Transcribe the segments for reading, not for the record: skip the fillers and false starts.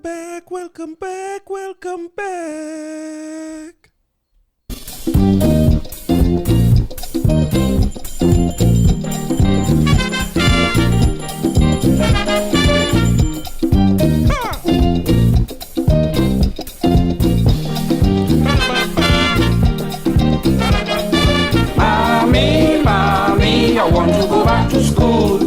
back, welcome back, welcome back. Mommy, I want to go back to school.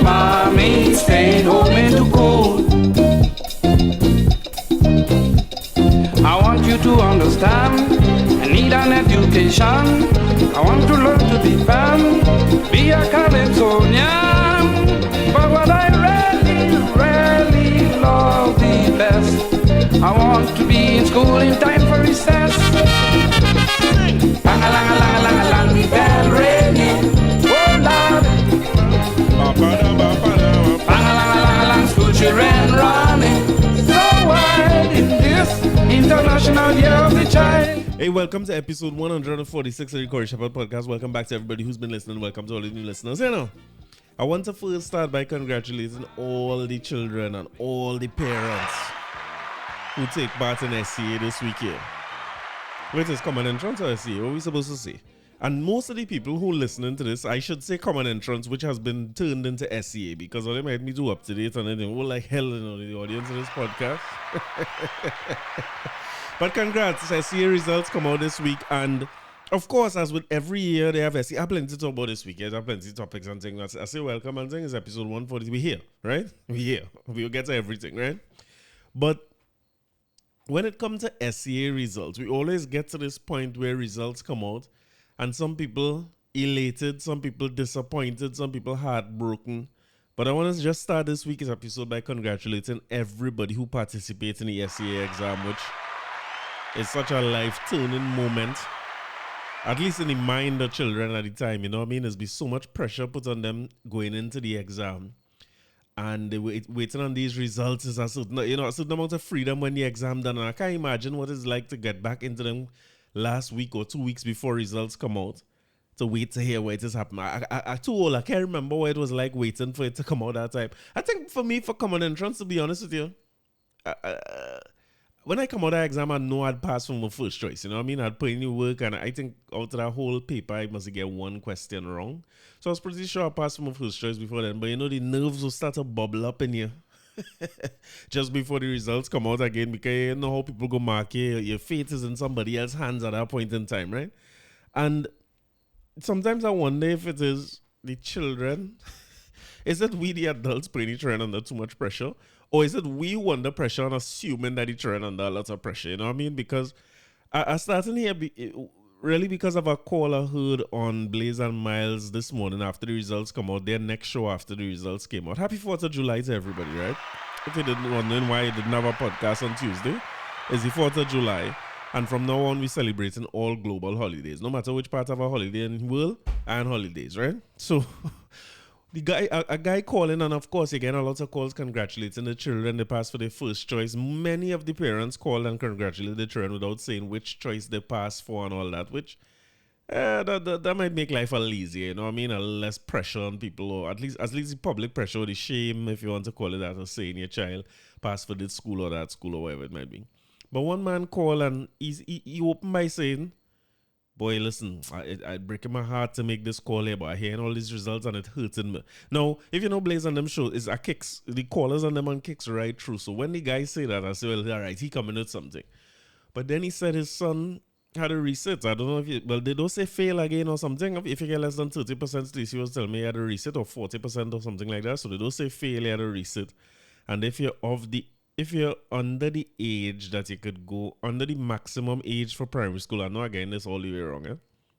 Mommy, stay home in the cold. I want you to understand, I need an education. I want to learn to be fan, be a Calypsonian. But what I really love the best, I want to be in school in time for recess. Bang-a-lang-a-lang-a-lang-a-lang, the bell ringing, oh Lord. Bang-a-lang-a-lang-a-lang, school children running so wide in this International Year of the Child. Hey, welcome to episode 146 of the Corey Shepherd Podcast. Welcome back to everybody who's been listening. Welcome to all the new listeners. I want to first start by congratulating all the children and all the parents who take part in SCA this week here. Wait, is common entrance or SCA? What are we supposed to say? And most of the people who are listening to this, I should say common entrance, which has been turned into SCA, because they might be too up to date and anything. Well, like hell in the audience of this podcast. But congrats, SCA results come out this week, and of course, as with every year, they have SCA. I have plenty to talk about this week. I have plenty of topics and things. I say welcome and things. It's episode 140. We're here, right? We're here. We'll get to everything, right? But when it comes to SCA results, we always get to this point where results come out, and some people elated, some people disappointed, some people heartbroken. But I want to just start this week's episode by congratulating everybody who participates in the SCA exam, which is such a life-turning moment, at least in the mind of children at the time, you know what I mean? There's been so much pressure put on them going into the exam, and they waiting on these results is a certain amount of freedom when the exam done. And I can't imagine what it's like to get back into them last week or 2 weeks before results come out, to wait to hear what is happening. I too old. I can't remember what it was like waiting for it to come out that time. I think for me, for common entrance, to be honest with you, when I come out of the exam, I know I'd pass from my first choice. You know what I mean? I'd put in the work, and I think out of that whole paper, I must get one question wrong. So I was pretty sure I passed from my first choice before then. But the nerves will start to bubble up in you just before the results come out again, because you know how people go mark you. Your fate is in somebody else's hands at that point in time, right? And sometimes I wonder if it is the children. Is it we, the adults, putting each other under too much pressure? Or is it we who under pressure and assuming that each other under a lot of pressure? You know what I mean? Because I started here really because of a call I heard on Blaze and Miles this morning after the results come out. Their next show after the results came out. Happy 4th of July to everybody, right? If you didn't wondering why I didn't have a podcast on Tuesday, it's the 4th of July. And from now on, we're celebrating all global holidays. No matter which part of a holiday in the world, and holidays, right? So a guy calling, and of course, again, a lot of calls congratulating the children they passed for their first choice. Many of the parents called and congratulated the children without saying which choice they passed for and all that, which that might make life a little easier, you know what I mean? A less pressure on people, or at least the public pressure, or the shame, if you want to call it that, of saying your child passed for this school or that school or whatever it might be. But one man called, and he opened by saying, boy, listen, I'd break my heart to make this call here, but I hearing all these results and it hurting me. Now, if you know Blaze on them show, it's a kicks, the callers on them on kicks right through. So when the guy say that, I say, well, all right, he coming with something. But then he said his son had a reset. I don't know if they don't say fail again or something. If you get less than 30%, Stacey was telling me he had a reset, or 40% or something like that. So they don't say fail, he had a reset. And if you're under the age that you could go, under the maximum age for primary school, I know again this all the way wrong, eh?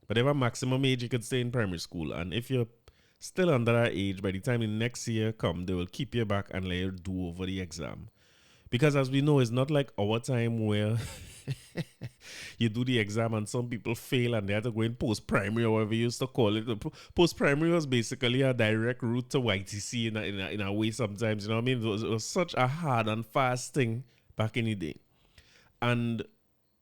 But if a maximum age you could stay in primary school, and if you're still under that age, by the time the next year come, they will keep you back and let you do over the exam. Because as we know, it's not like our time where you do the exam and some people fail and they have to go in post-primary, or whatever you used to call it. Post-primary was basically a direct route to YTC in a way sometimes, you know what I mean? It was such a hard and fast thing back in the day. And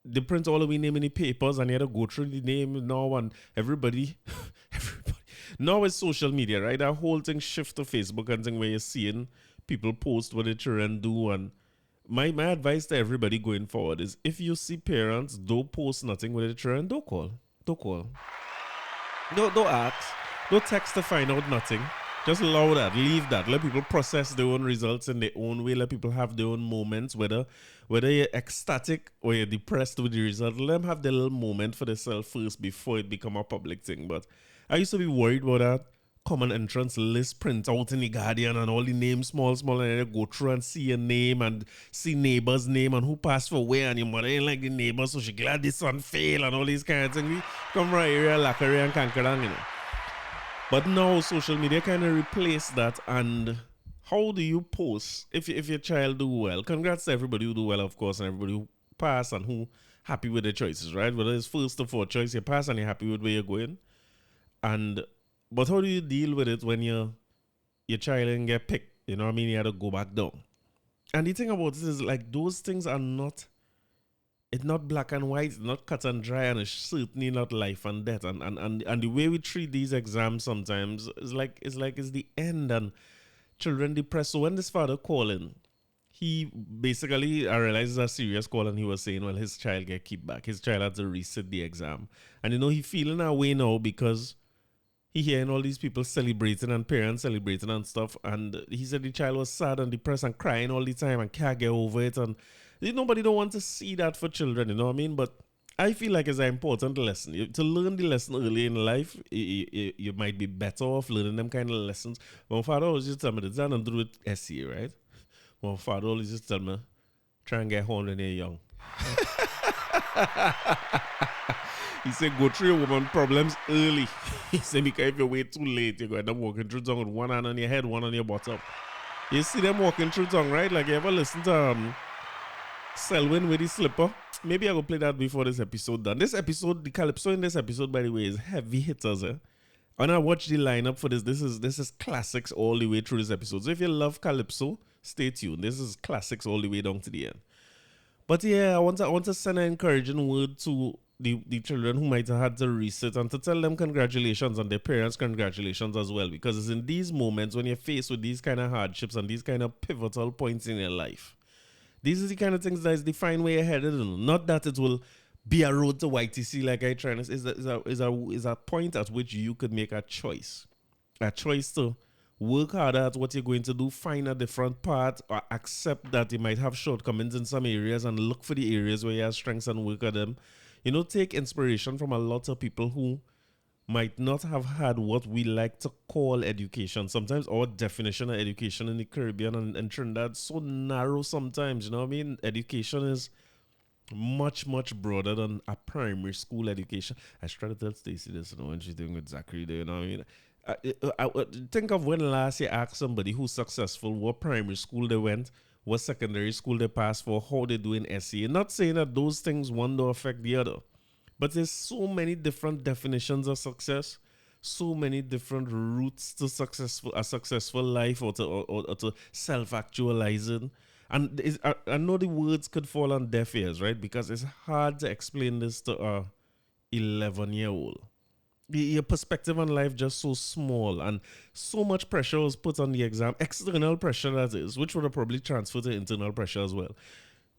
they print all of the name in the papers, and you had to go through the name now, and everybody Now it's social media, right? That whole thing shift to Facebook and thing where you're seeing people post what the children do. And my advice to everybody going forward is if you see parents don't post nothing with the children, don't call. Don't call. Don't ask. Don't text to find out nothing. Just allow that. Leave that. Let people process their own results in their own way. Let people have their own moments, whether you're ecstatic or you're depressed with the result. Let them have their little moment for themselves first before it become a public thing. But I used to be worried about that common entrance list print out in the Guardian and all the names small, and then you go through and see your name and see neighbor's name and who passed for where, and your mother ain't like the neighbor, so she glad this one fail and all these kind of things. We come from area Lackery and Kankarang, you know. But now social media kind of replace that. And how do you post if your child do well? Congrats to everybody who do well, of course, and everybody who pass and who happy with their choices, right? Whether it's first or fourth choice, you pass and you're happy with where you're going. But how do you deal with it when your child didn't get picked? You know what I mean? You had to go back down. And the thing about this is like those things are not, it's not black and white, it's not cut and dry, and it's certainly not life and death. And the way we treat these exams sometimes is like it's the end, and children depressed. So when this father called in, he basically, I realized it's a serious call, and he was saying, well, his child get kicked back. His child had to resit the exam. And he feeling that way now because he hearing all these people celebrating and parents celebrating and stuff. And he said the child was sad and depressed and crying all the time and can't get over it. And nobody don't want to see that for children, you know what I mean? But I feel like it's an important lesson. To learn the lesson early in life, you might be better off learning them kind of lessons. My father always just tell me, this and do with SE, right? My father always just tell me, try and get home when you're young. He said, go through your woman problems early. He said, because if you wait too late, you're going to walking through tongue with one hand on your head, one on your bottom. You see them walking through tongue, right? Like, you ever listen to Selwyn with his slipper? Maybe I will play that before this episode done. This episode, the Calypso in this episode, by the way, is heavy hitters, eh? When I watch the lineup for this is classics all the way through this episode. So if you love Calypso, stay tuned. This is classics all the way down to the end. But yeah, I want to send an encouraging word to the children who might have had to resit and to tell them congratulations and their parents congratulations as well, because it's in these moments when you're faced with these kind of hardships and these kind of pivotal points in your life. These are the kind of things that is define where you're headed. Not that it will be a road to YTC like I try to say. Is a point at which you could make a choice to work harder at what you're going to do, find a different path, or accept that you might have shortcomings in some areas and look for the areas where you have strengths and work at them. Take inspiration from a lot of people who might not have had what we like to call education. Sometimes our definition of education in the Caribbean and Trinidad is so narrow sometimes, you know what I mean? Education is much, much broader than a primary school education. I try to tell Stacey this, when she's doing with Zachary there, you know what I mean? I think of when last you asked somebody who's successful what primary school they went, what secondary school they passed for, how they do in SE. Not saying that those things one don't affect the other, but there's so many different definitions of success, so many different routes to a successful life or to self-actualizing. And I know the words could fall on deaf ears, right? Because it's hard to explain this to a 11-year-old. Your perspective on life just so small, and so much pressure was put on the exam, external pressure that is, which would have probably transferred to internal pressure as well,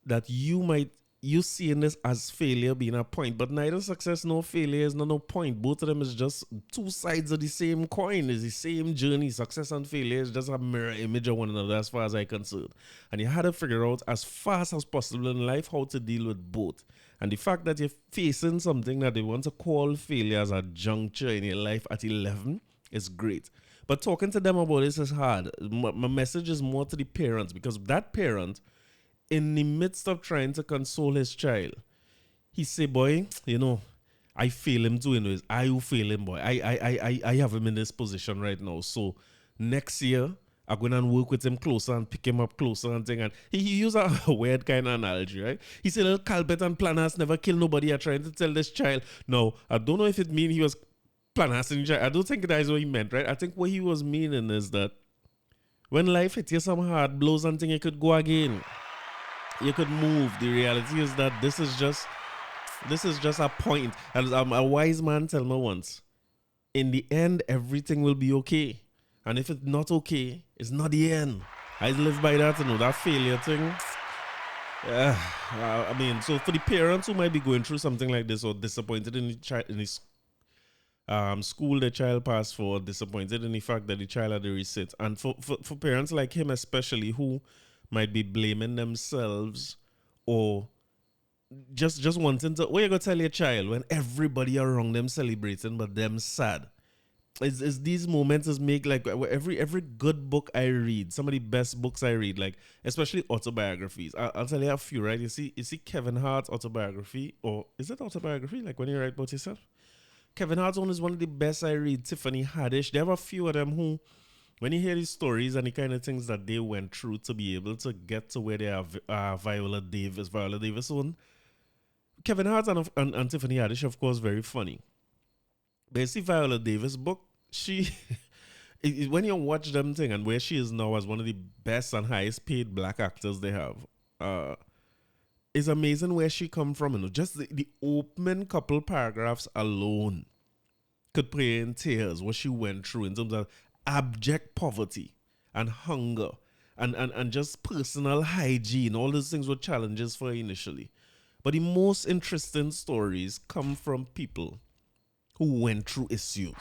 that you seeing this as failure being a point, but neither success nor failure is no point. Both of them is just two sides of the same coin. It's the same journey. Success and failure is just a mirror image of one another as far as I'm concerned. And you had to figure out as fast as possible in life how to deal with both. And the fact that you're facing something that they want to call failure as a juncture in your life at 11 is great. But talking to them about this is hard. My message is more to the parents, because that parent, in the midst of trying to console his child, he say, boy, I fail him too. I will fail him, boy. I have him in this position right now. So next year, I'm going to work with him closer and pick him up closer and thing. And he used a weird kind of analogy, right? He said, little Calbert and Planas never kill nobody. I'm trying to tell this child. Now, I don't know if it means he was Planas in child. I don't think that is what he meant, right? I think what he was meaning is that when life hits you some hard blows and thing, you could go again. You could move. The reality is that this is just a point. As a wise man tell me once, in the end, everything will be okay. And if it's not okay, it's not the end. I live by that, that failure thing. I mean, so for the parents who might be going through something like this or disappointed in the school the child passed for, disappointed in the fact that the child had to resit, and for parents like him especially who might be blaming themselves or just wanting to, what you gonna tell your child when everybody around them celebrating but them sad? Is these moments is make like every good book I read, some of the best books I read, like especially autobiographies. I'll tell you a few, right? You see Kevin Hart's autobiography, or is it autobiography? Like when you write about yourself? Kevin Hart's one is one of the best I read. Tiffany Haddish. There have a few of them who, when you hear these stories and the kind of things that they went through to be able to get to where they are, Viola Davis one. Kevin Hart and Tiffany Haddish, of course, very funny. But you see Viola Davis' book, she, when you watch them thing and where she is now as one of the best and highest paid black actors they have, it's amazing where she come from. Just the opening couple paragraphs alone could put you in tears what she went through in terms of abject poverty and hunger and just personal hygiene. All those things were challenges for her initially. But the most interesting stories come from people who went through issues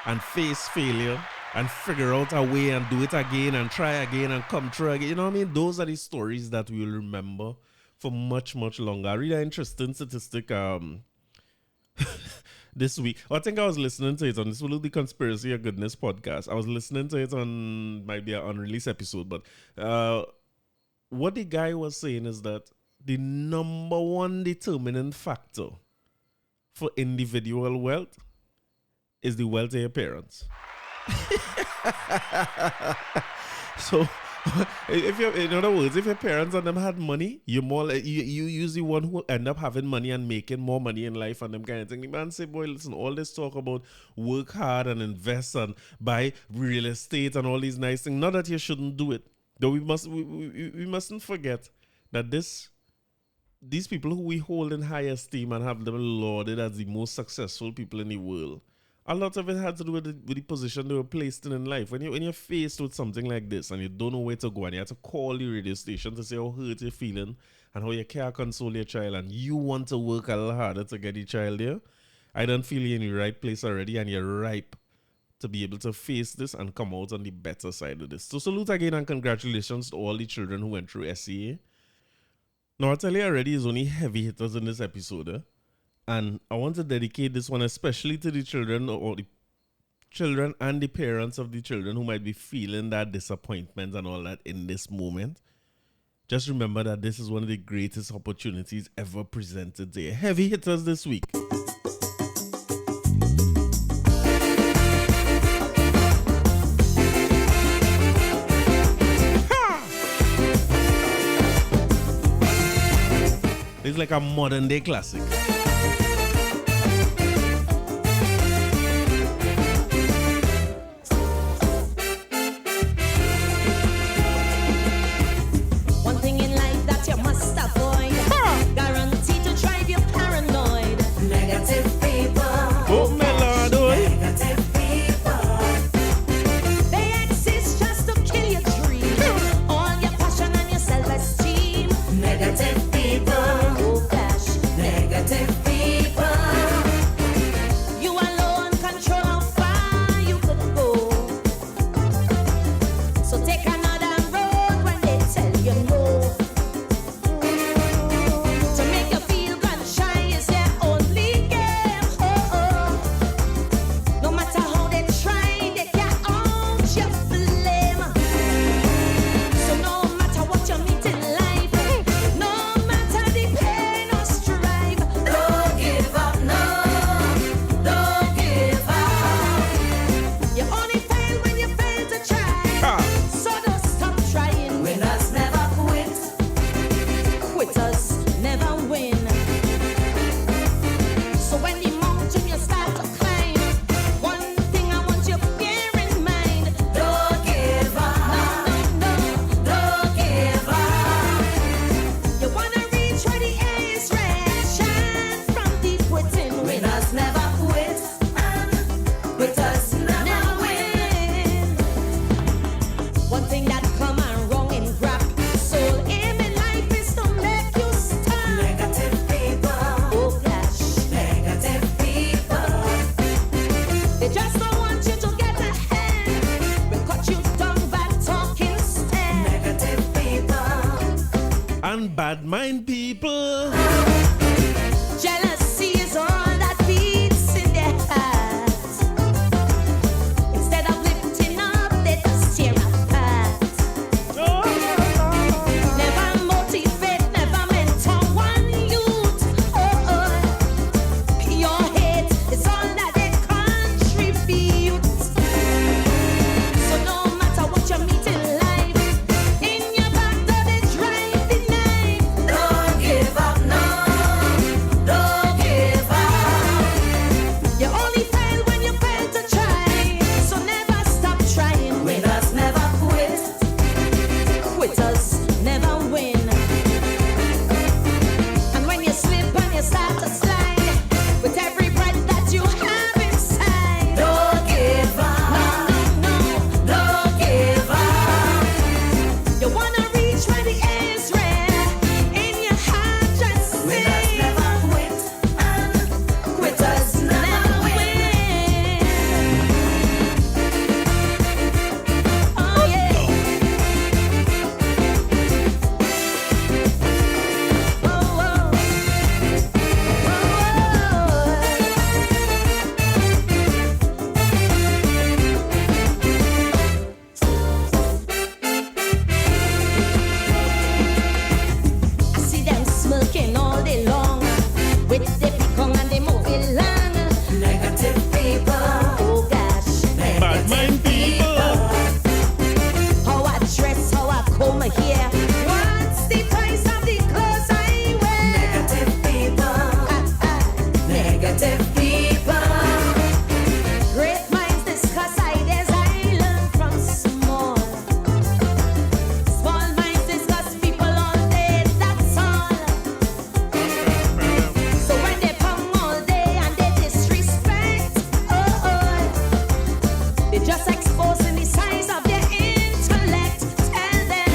and face failure and figure out a way and do it again and try again and come through again. You know what I mean? Those are the stories that we will remember for much, much longer. I read an interesting statistic this week. I think I was listening to it on this will be Conspiracy or Goodness podcast. I was listening to it on, might be an unreleased episode, but what the guy was saying is that the number one determining factor for individual wealth is the wealth of your parents. So, if you, in other words, if your parents and them had money, you're more like you usually one who end up having money and making more money in life and them kind of thing. The man say, boy, listen, all this talk about work hard and invest and buy real estate and all these nice things. Not that you shouldn't do it, though. We mustn't forget that these people who we hold in high esteem and have them lauded as the most successful people in the world, a lot of it had to do with the position they were placed in life. When you're faced with something like this and you don't know where to go and you have to call the radio station to say how hurt you're feeling and how you can't console your child and you want to work a little harder to get the child there, I don't feel you're in the right place already and you're ripe to be able to face this and come out on the better side of this. So salute again and congratulations to all the children who went through SEA. Now, I'll tell you already, there's only heavy hitters in this episode. And I want to dedicate this one especially to the children or the children and the parents of the children who might be feeling that disappointment and all that in this moment. Just remember that this is one of the greatest opportunities ever presented to you. Heavy hitters this week. It's like a modern day classic. One thing in life that you must avoid, guaranteed to drive you paranoid. Negative people. Oh, my Lord, oh. Negative people. They exist just to kill your dream. All your passion and your self-esteem. Negative people. Negative people. You alone control how far you could go. So take another road when they tell you no. To make you feel gun shy is their only game. No matter how they try, they can't out your flame. So no matter what you meet in life, no matter the pain or strife, don't give up, no, don't give up. You only fail when you fail to try. So don't stop trying. Winners never quit. Quitters never win. So when the mountain you start to climb, one thing I want you to bear in mind: don't give up. No, don't give up. You wanna reach where the air is red, shine from deep within. Winners never quit, and mind people. Jealousy is all that beats in their hearts. Instead of lifting up, they just tear apart. Never motivate, never mentor one youth. Pure hate is all that they contribute. So no matter what you meet in life, in your back door they drive the knife. Don't give up, no. Don't give up. You only fail when you fail to try. So never stop trying. Winners never quit. Quitters never win. And when you slip and you start to slide, with every breath that you have inside, don't give up. No, don't give up. You wanna reach where the air is red. In your heart, just sing. Winners never quit, and quitters never win. Oh yeah. Oh, I see them smirking all day long with the peacock and the movie long. Negative people. Oh gosh. Bad mind people. How I dress, how I comb my hair. What's the price of the clothes I wear? Negative people. Negative people. Great minds discuss ideas I learn from small. Small minds discuss people all day, that's all. So when they come all day and they disrespect, they just exposing the size of their intellect. Tell them,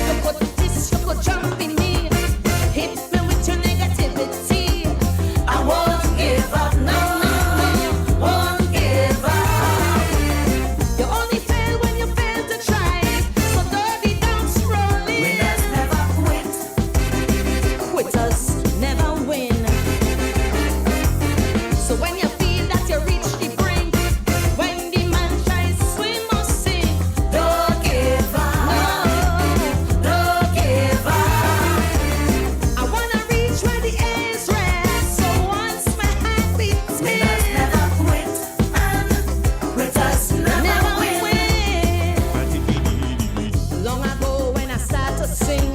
you could this, you could jump in me, hit me with your negativity. I won't give up, no, won't give up. You only fail when you fail to try, so don't be down scrolling. Winners never quit, quitters never win. So when you feel that you reach the brink, when the man tries swim or sink, don't give up, no, don't give up. I wanna reach where the air is red, so once my heart beats, winners never quit, and quitters never win. Long ago when I start to sing,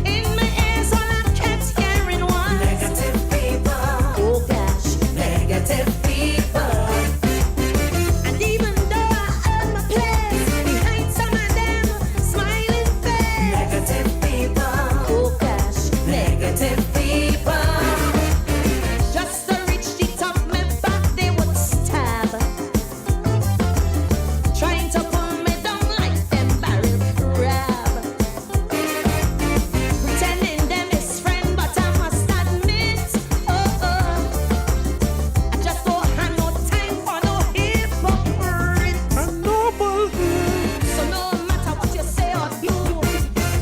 in my ears all I kept hearing was negative people. Oh gosh, negative people. And even though I earned my place, behind some of them smiling face. Negative people. Oh gosh, negative people. Just to reach the top, my back they would stab. Trying to pull me down like them barrel crab. Pretending them is friend, but I must admit, I just don't have no time for no hypocrites. So no matter what you say or do,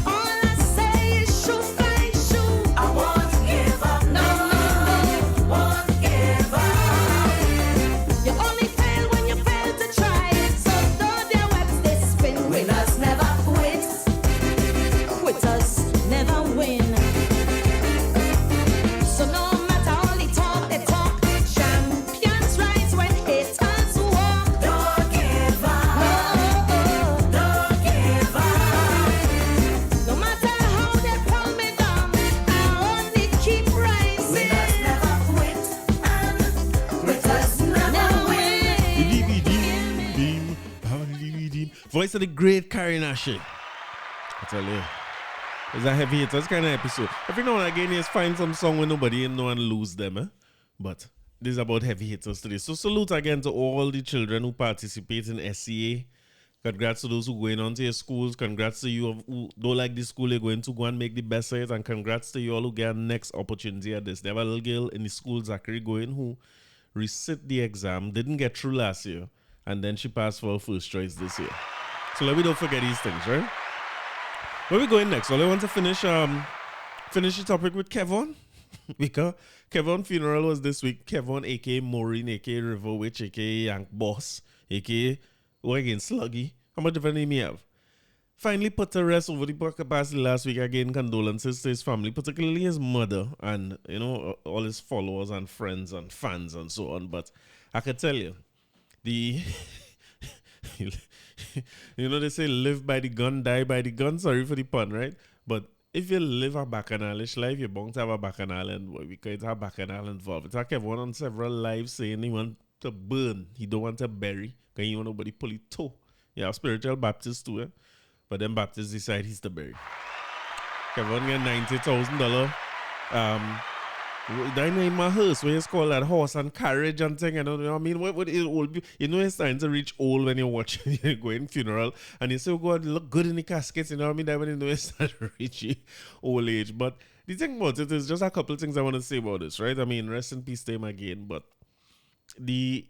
all I say is shoot fly shoot. I won't give up, no, won't give up. You only fail when you fail to try, so though their webs they spin, winners never quit, quitters never win. So no matter all the talk they talk, champions rise when haters walk. Don't give up, don't give up. No matter how they pull me down, I only keep rising. Winners never quit, and quitters never win. Voice of the great Caricom. I tell you, it's a heavy hitters kind of episode. Every now and again, you find some song where nobody know and lose them, but this is about heavy hitters today. So salute again to all the children who participate in SCA. Congrats to those who going on to your schools. Congrats to you who don't like the school you're going to. Go and make the best of it. And congrats to you all who get next opportunity at this. There was a little girl in the school, Zachary, going who resit the exam, didn't get through last year, and then she passed for her first choice this year. So let me don't forget these things, right? Where we going next? Well, I want to finish the topic with Kevon. Because Kevon funeral was this week. Kevon, aka Maureen, aka River Witch, aka Yank Boss, aka again Sluggy. How much different name you have? Finally put to rest over the capacity last week. Again, condolences to his family, particularly his mother and all his followers and friends and fans and so on. But I can tell you, the they say live by the gun, die by the gun. Sorry for the pun, right? But if you live a bacchanalish life, you're bound to have a bacchanal and because have bacchanal involved. It's like everyone on several lives saying he want to burn, he don't want to bury, because he want nobody pull it toe. You have spiritual Baptists too, but then Baptists decide he's the bury. Kevon get $90,000. That name my hearse, where it's called that horse and carriage and thing. You know what I mean? What it old? It's starting to reach old when you're watching you're going funeral and you say, oh God, look good in the caskets. You know what I mean? That when it's start reaching old age. But the thing about it is just a couple of things I want to say about this, right? I mean, rest in peace to him again. But the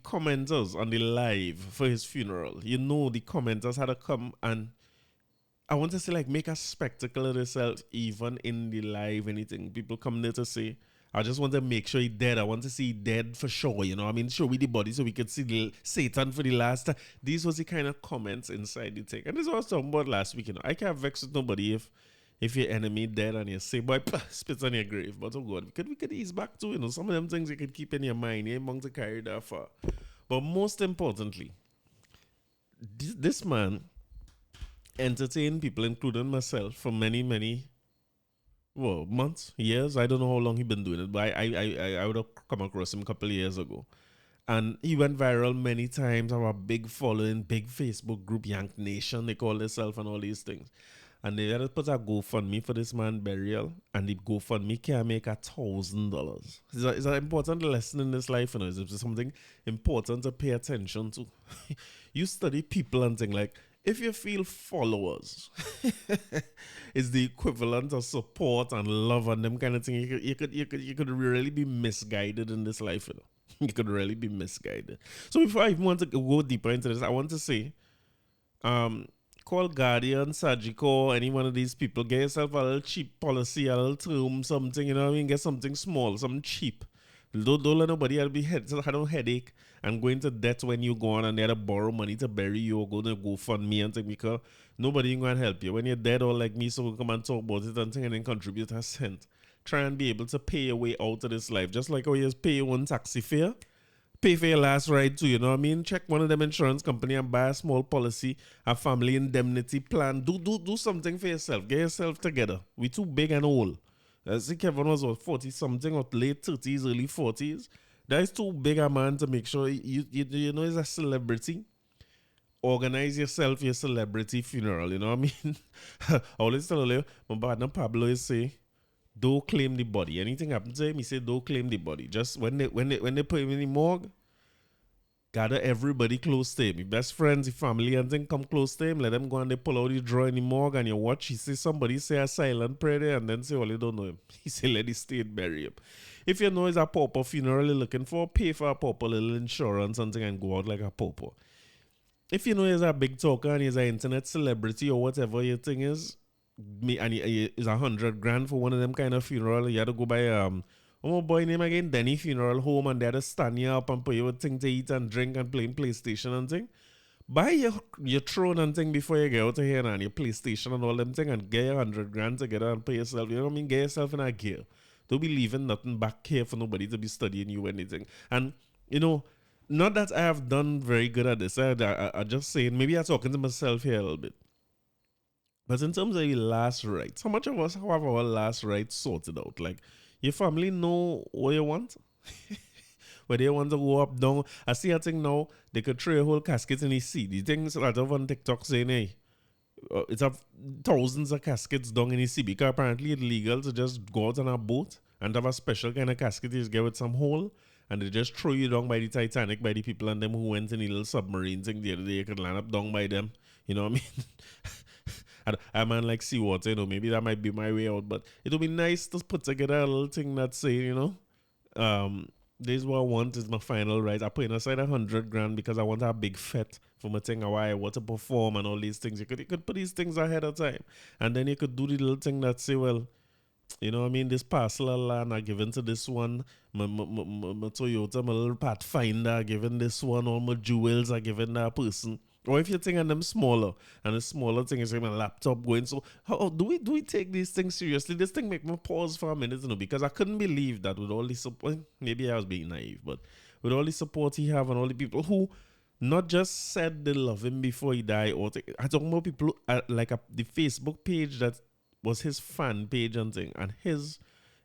commenters on the live for his funeral, the commenters had to come and I want to say, like, make a spectacle of themselves, even in the live, anything. People come there to say, I just want to make sure he's dead. I want to see he dead for sure, I mean, show me the body so we could see the Satan for the last time. These was the kind of comments inside the thing. And this was talking about last week, I can't vex with nobody if your enemy dead and you say, boy, spits on your grave. But oh God, we could ease back to, some of them things you could keep in your mind. You ain't bound to carry that far. But most importantly, this man entertain people, including myself, for many, many months, years. I don't know how long he been doing it, but I would have come across him a couple of years ago. And he went viral many times. Have a big following, big Facebook group, Yank Nation, they call themselves and all these things. And they had to put a GoFundMe for this man burial, and the GoFundMe can make $1,000. It's an important lesson in this life, It's something important to pay attention to. You study people and things like, if you feel followers is the equivalent of support and love and them kind of thing, you could really be misguided in this life. You could really be misguided. So before I even want to go deeper into this, I want to say, call Guardian, Sagico, any one of these people, get yourself a little cheap policy, a little term, something, get something small, something cheap. Don't let nobody have a headache and go into debt when you go on and they had to borrow money to bury you or go to GoFundMe and things, because nobody ain't going to help you. When you're dead or like me, so we'll come and talk about it and then contribute a cent. Try and be able to pay your way out of this life. Just like how you just pay your own taxi fare, pay for your last ride too, you know what I mean? Check one of them insurance company and buy a small policy, a family indemnity plan. Do something for yourself. Get yourself together. We too big and old. I see Kevon was 40 something or late 30s, early 40s. That is too big a man to make sure he's a celebrity. Organize yourself your celebrity funeral, you know what I mean? I always tell you, my partner Pablo is say, don't claim the body. Anything happens to him, he say don't claim the body. Just when they put him in the morgue, gather everybody close to him. Your best friends, your family, and then come close to him. Let them go and they pull out the drawer in the morgue and you watch. He say somebody say a silent prayer there and then say, well, you don't know him. He say, let the state bury him. If you know it's a pauper funeral you're looking for, pay for a pauper little insurance and and go out like a pauper. If you know he's a big talker and he's an internet celebrity or whatever your thing is, and it's $100,000 for one of them kind of funeral, you had to go by my boy name again, Denny Funeral Home, and they had to stand you up and put you a thing to eat and drink and playing PlayStation and thing. Buy your throne and thing before you get out of here and your PlayStation and all them thing and get your $100,000 together and pay yourself. You know what I mean? Get yourself in a gear. Don't be leaving nothing back here for nobody to be studying you or anything. And, not that I have done very good at this. I'm just saying, maybe I'm talking to myself here a little bit. But in terms of the last rites, how much of us have our last rites sorted out? Like, your family know what you want? Whether you want to go up, down. I see a thing now, they could throw a whole casket in the sea. The things that I've on TikTok saying, hey, it's thousands of caskets down in the sea because apparently it's legal to just go out on a boat and have a special kind of casket you just get with some hole and they just throw you down by the Titanic, by the people and them who went in the little submarine thing the other day. You could land up down by them. You know what I mean? I man like seawater, maybe that might be my way out, but it would be nice to put together a little thing that say, this is what I want is my final right. I put in aside 100 grand because I want a big fet for my thing. Why I want to perform and all these things. You could put these things ahead of time, and then you could do the little thing that say, well, you know what I mean? This parcel of land I given to this one. My Toyota, my little Pathfinder I given this one. All my jewels I given that person. Or if you're thinking them smaller, and the smaller thing is like my laptop going. So how do we take these things seriously? This thing make me pause for a minute, because I couldn't believe that with all the support. Maybe I was being naive, but with all the support he have and all the people who not just said they love him before he died, or I talking about people the Facebook page that was his fan page and thing, and his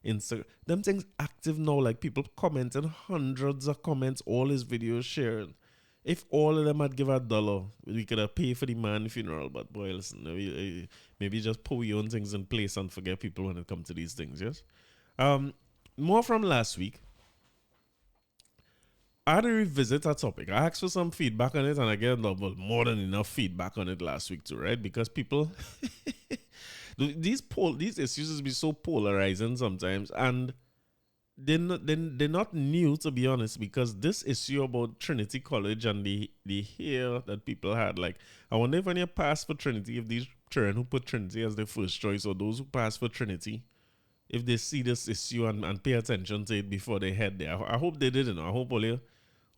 Instagram. Them things active now, like people commenting, hundreds of comments, all his videos shared. If all of them had give $1, we could have paid for the man funeral. But boy, listen, maybe just put your own things in place and forget people when it comes to these things. Yes. More from last week. I had to revisit a topic. I asked for some feedback on it, and I get more than enough feedback on it last week too, right? Because people, these issues be so polarizing sometimes, and they're not new, to be honest, because this issue about Trinity College and the hair that people had, like, I wonder if when you pass for Trinity, if these children who put Trinity as their first choice, or those who pass for Trinity, if they see this issue and pay attention to it before they head there. I hope they didn't. I hope all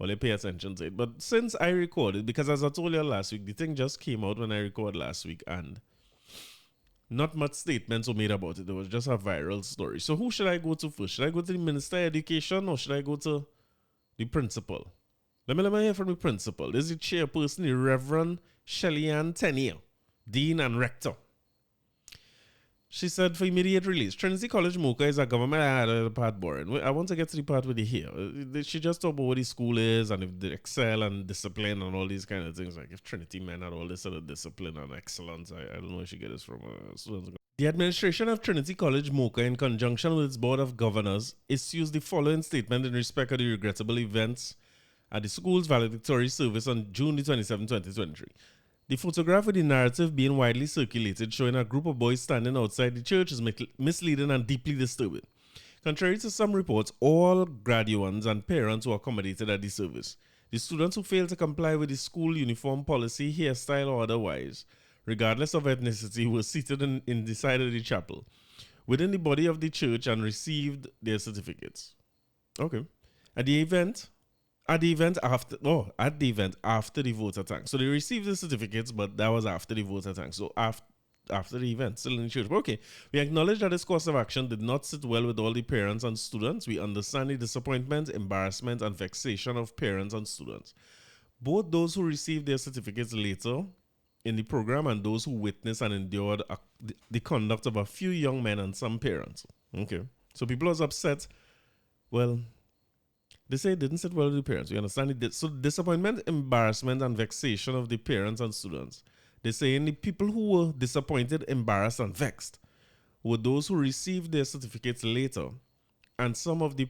they pay attention to it. But since I recorded, because as I told you last week, the thing just came out when I recorded last week, and not much statements were made about it. It was just a viral story. So who should I go to first? Should I go to the Minister of Education, or should I go to the principal? Let me hear from the principal. This is the chairperson, the Reverend Shelly Ann Tenier, Dean and Rector. She said, for immediate release, Trinity College Mocha is a government. I had a part boring. I want to get to the part with the here. She just talked about what the school is, and if they excel and discipline and all these kind of things. Like if Trinity men had all this sort of discipline and excellence, I don't know where she get this from. Students. The administration of Trinity College Mocha, in conjunction with its board of governors, issues the following statement in respect of the regrettable events at the school's valedictory service on June 27, 2023. The photograph with the narrative being widely circulated showing a group of boys standing outside the church is misleading and deeply disturbing. Contrary to some reports, all graduates and parents were accommodated at the service. The students who failed to comply with the school uniform policy, hairstyle or otherwise, regardless of ethnicity, were seated in the side of the chapel within the body of the church and received their certificates. Okay. At the event after the voter tank. So they received the certificates, but that was after the voter tank. So after the event, still in the church. But okay, we acknowledge that this course of action did not sit well with all the parents and students. We understand the disappointment, embarrassment, and vexation of parents and students. Both those who received their certificates later in the program and those who witnessed and endured the conduct of a few young men and some parents. Okay, so people was upset. Well, they say it didn't sit well with the parents. We understand it. So disappointment, embarrassment, and vexation of the parents and students. They say the people who were disappointed, embarrassed, and vexed were those who received their certificates later, and some of the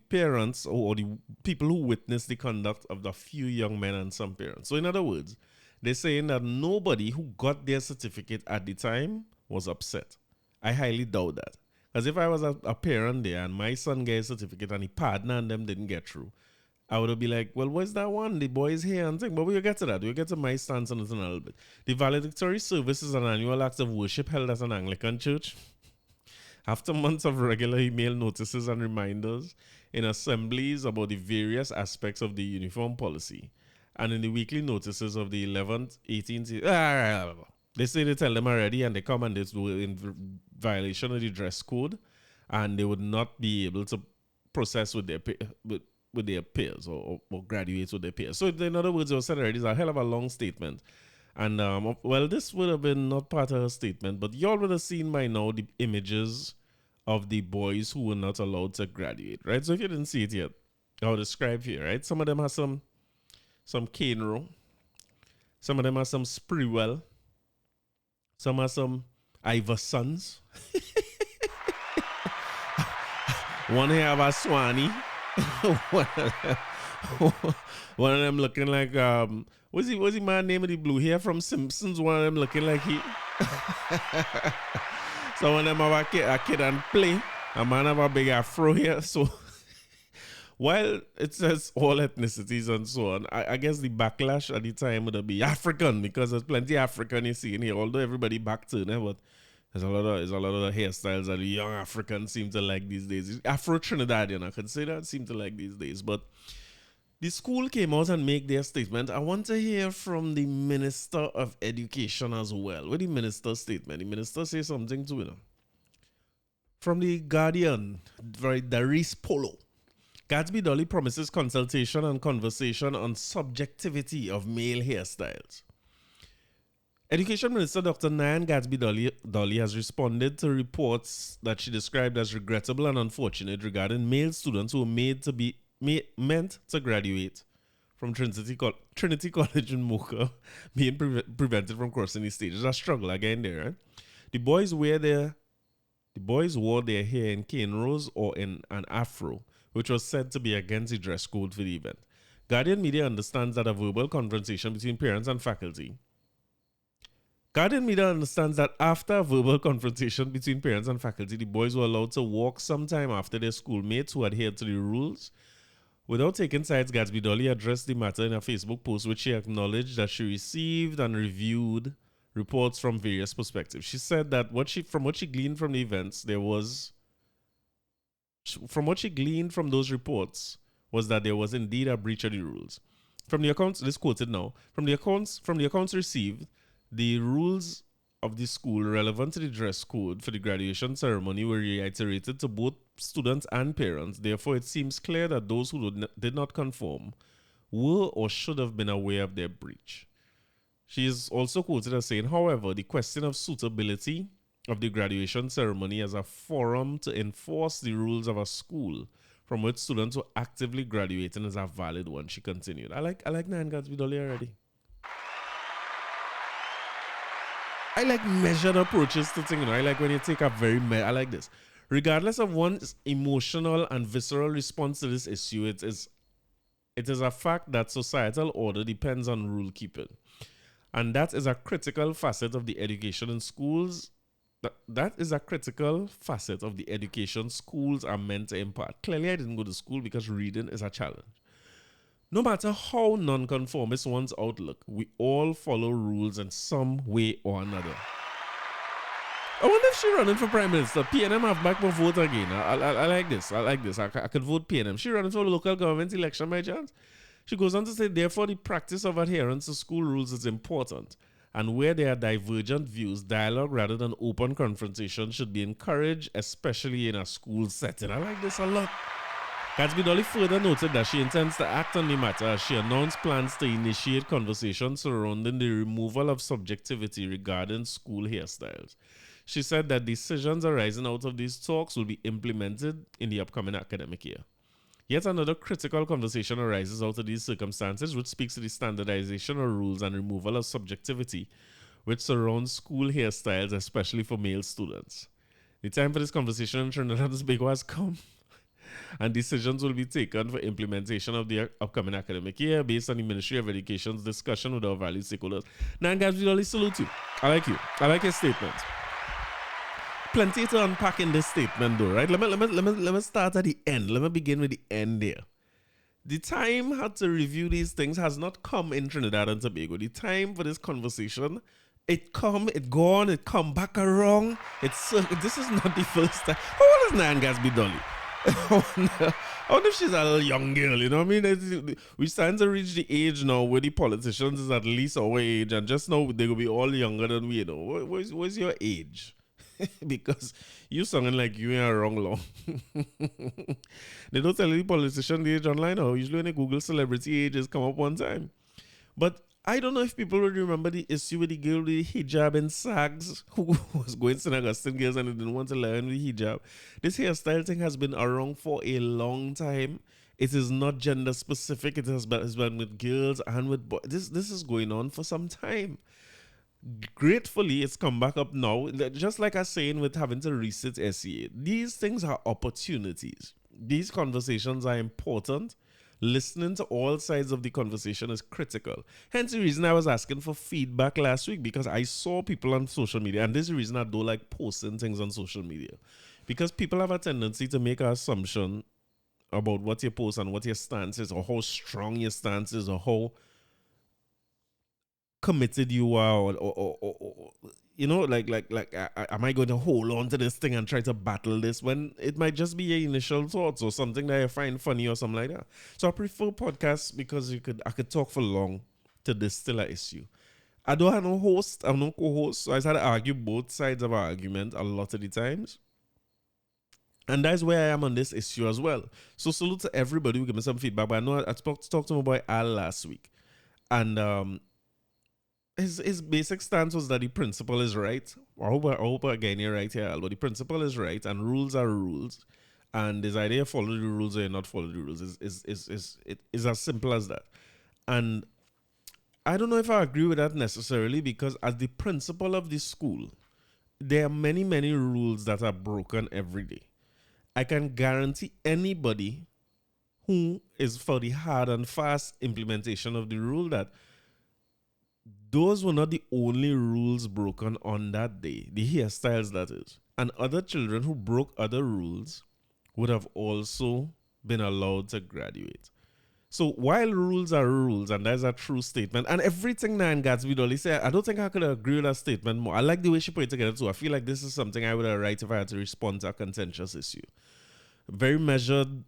parents or the people who witnessed the conduct of the few young men and some parents. So in other words, they're saying that nobody who got their certificate at the time was upset. I highly doubt that. Because if I was a parent there and my son got a certificate and the partner and them didn't get through, I would be like, well, where's that one? The boys here and thing. But we'll get to that. We'll get to my stance on it in a little bit. The valedictory service is an annual act of worship held at an Anglican church. After months of regular email notices and reminders in assemblies about the various aspects of the uniform policy, and in the weekly notices of the 11th, 18th, they say they tell them already, and they come and they do in violation of the dress code, and they would not be able to process with their peers or graduate with their peers. So in other words, it was said already, it's a hell of a long statement. And well, this would have been not part of her statement, but y'all would have seen by now the images of the boys who were not allowed to graduate, right? So if you didn't see it yet, I'll describe here, right? Some of them have some cane row, some of them have some Sprewell, some are some Iversons. One here have a Swanee. One of them looking like what's the man name of the blue hair from Simpsons? One of them looking like he. So one of them have a kid and play. A man have a big afro here. So while it says all ethnicities and so on, I guess the backlash at the time would be African, because there's plenty African you see in here, although everybody back to it, but there's a lot of the hairstyles that the young Africans seem to like these days. Afro Trinidadian, I could say that, seem to like these days. But the school came out and make their statement. I want to hear from the Minister of Education as well. What the minister's statement? The minister say something to it. From the Guardian, Darius Polo. Gatsby Dolly promises consultation and conversation on subjectivity of male hairstyles. Education Minister Dr. Nyan Gatsby Dolly has responded to reports that she described as regrettable and unfortunate regarding male students who were meant to graduate from Trinity College in Mocha being prevented from crossing the stage. It's a struggle again there, right? The boys wore their hair in cane rows or in an afro, which was said to be against the dress code for the event. Guardian Media understands that a verbal confrontation between parents and faculty. Guardian Media understands that after a verbal confrontation between parents and faculty, the boys were allowed to walk sometime after their schoolmates who adhered to the rules. Without taking sides, Gatsby Dolly addressed the matter in a Facebook post, which she acknowledged that she received and reviewed reports from various perspectives. She said that from what she gleaned from the events, from what she gleaned from those reports was that there was indeed a breach of the rules. From the accounts, this quoted now, from the accounts received, the rules of the school relevant to the dress code for the graduation ceremony were reiterated to both students and parents. Therefore, it seems clear that those who did not conform were or should have been aware of their breach. She is also quoted as saying, however, the question of suitability of the graduation ceremony as a forum to enforce the rules of a school from which students were actively graduating is a valid one, she continued. I like Nyan Gatsby Dolly already. I like measured approaches to things. I like when you take a I like this. Regardless of one's emotional and visceral response to this issue, it is a fact that societal order depends on rule keeping. And that is a critical facet of the education in schools. That is a critical facet of the education schools are meant to impart. Clearly, I didn't go to school because reading is a challenge. No matter how nonconformist one's outlook, we all follow rules in some way or another. I wonder if she's running for Prime Minister. PNM have back my vote again. I like this. I could vote PNM. She running for the local government election by chance. She goes on to say, therefore, the practice of adherence to school rules is important. And where there are divergent views, dialogue rather than open confrontation should be encouraged, especially in a school setting. I like this a lot. Gatsby Dolly further noted that she intends to act on the matter as she announced plans to initiate conversations surrounding the removal of subjectivity regarding school hairstyles. She said that decisions arising out of these talks will be implemented in the upcoming academic year. Yet another critical conversation arises out of these circumstances, which speaks to the standardization of rules and removal of subjectivity, which surrounds school hairstyles, especially for male students. The time for this conversation in Trinidad and Tobago has come, and decisions will be taken for implementation of the upcoming academic year based on the Ministry of Education's discussion with our valued stakeholders. Nyan Gatsby Dolly, salute you. I like you. I like your statement. Plenty to unpack in this statement, though, right? Let me start at the end. Let me begin with the end there. The time had to review these things has not come in Trinidad and Tobago. The time for this conversation, it come back around. This is not the first time. How old is Nyan Gatsby Dolly? I wonder if she's a little young girl, you know what I mean? We're starting to reach the age now where the politicians is at least our age, and just now they will be all younger than we, you know. What's your age? Because you sounding like you ain't wrong long. They don't tell you the politician the age online now. Usually when they Google celebrity ages come up one time. But I don't know if people will remember the issue with the girl with the hijab and sags who was going to St. Augustine girls and they didn't want to learn with hijab. This hairstyle thing has been around for a long time. It is not gender specific. It has been with girls and with boys. This is going on for some time. Gratefully, it's come back up now. Just like I was saying with having to resit SEA, these things are opportunities. These conversations are important. Listening to all sides of the conversation is critical. Hence the reason I was asking for feedback last week, because I saw people on social media, and this is the reason I don't like posting things on social media, because people have a tendency to make an assumption about what you post and what your stance is, or how strong your stance is, or how committed you are, or am I going to hold on to this thing and try to battle this when it might just be your initial thoughts or something that you find funny or something like that. So I prefer podcasts because I could talk for long to distill an issue. I don't have no host, I'm no co-host, so I had to argue both sides of our argument a lot of the times. And that's where I am on this issue as well. So salute to everybody who gave me some feedback. But I know I talked to my boy Al last week. And his basic stance was that the principle is right. I hope again you're right here, Al, but the principle is right and rules are rules. And this idea of follow the rules or not follow the rules is as simple as that. And I don't know if I agree with that necessarily, because as the principal of the school, there are many, many rules that are broken every day. I can guarantee anybody who is for the hard and fast implementation of the rule that those were not the only rules broken on that day, the hairstyles that is. And other children who broke other rules would have also been allowed to graduate. So while rules are rules, and that's a true statement, and everything Nan Gatsby Dolly said, I don't think I could agree with that statement more. I like the way she put it together too. I feel like this is something I would have write if I had to respond to a contentious issue. Very measured,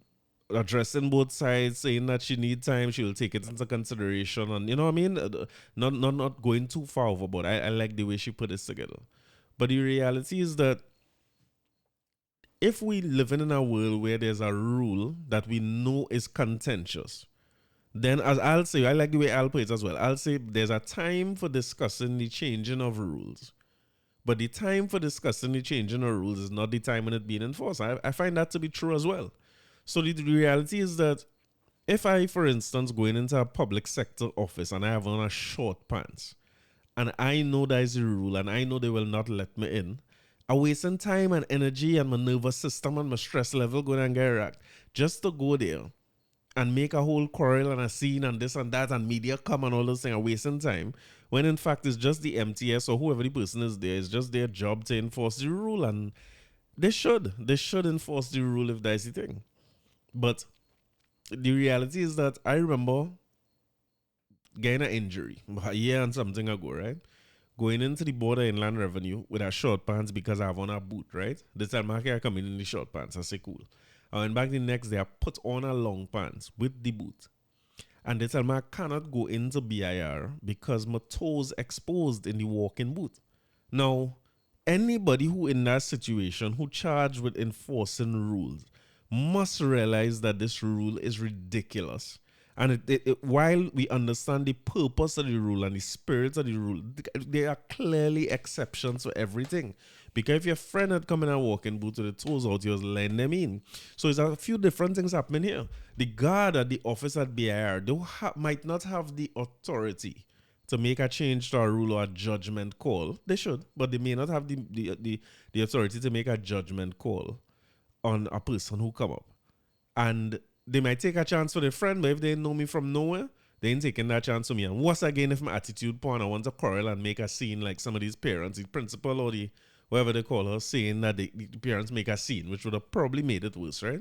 addressing both sides, saying that she needs time, she will take it into consideration, and you know what I mean? Not going too far overboard. I like the way she put this together. But the reality is that if we live in a world where there's a rule that we know is contentious, then as I'll say, I like the way I'll put it as well. I'll say there's a time for discussing the changing of rules. But the time for discussing the changing of rules is not the time when it's being enforced. I find that to be true as well. So the reality is that if I, for instance, going into a public sector office and I have on a short pants, and I know that is the rule and I know they will not let me in, I'm wasting time and energy and my nervous system and my stress level going and get racked just to go there and make a whole quarrel and a scene and this and that and media come and all those things, are wasting time, when in fact it's just the MTS or whoever the person is there, it's just their job to enforce the rule, and they should enforce the rule if that's the thing. But the reality is that I remember getting an injury a year and something ago, right? Going into the border inland revenue with a short pants because I have on a boot, right? This time I come in the short pants. I say cool. I went back the next day, I put on a long pants with the boot. And they tell me I cannot go into BIR because my toes exposed in the walking boot. Now, anybody who in that situation who charged with enforcing rules must realize that this rule is ridiculous. And while we understand the purpose of the rule and the spirit of the rule, there are clearly exceptions for everything. Because if your friend had come in and walking boot with the toes out, you was letting them in. So there's a few different things happening here. The guard at the office at BIR might not have the authority to make a change to a rule or a judgment call. They should, but they may not have the authority to make a judgment call on a person who come up. And they might take a chance for their friend, but if they know me from nowhere, they ain't taking that chance for me. And what's again if my attitude porn, I want to quarrel and make a scene like some of these parents, the principal or the whatever they call her, saying that the parents make a scene, which would have probably made it worse, right?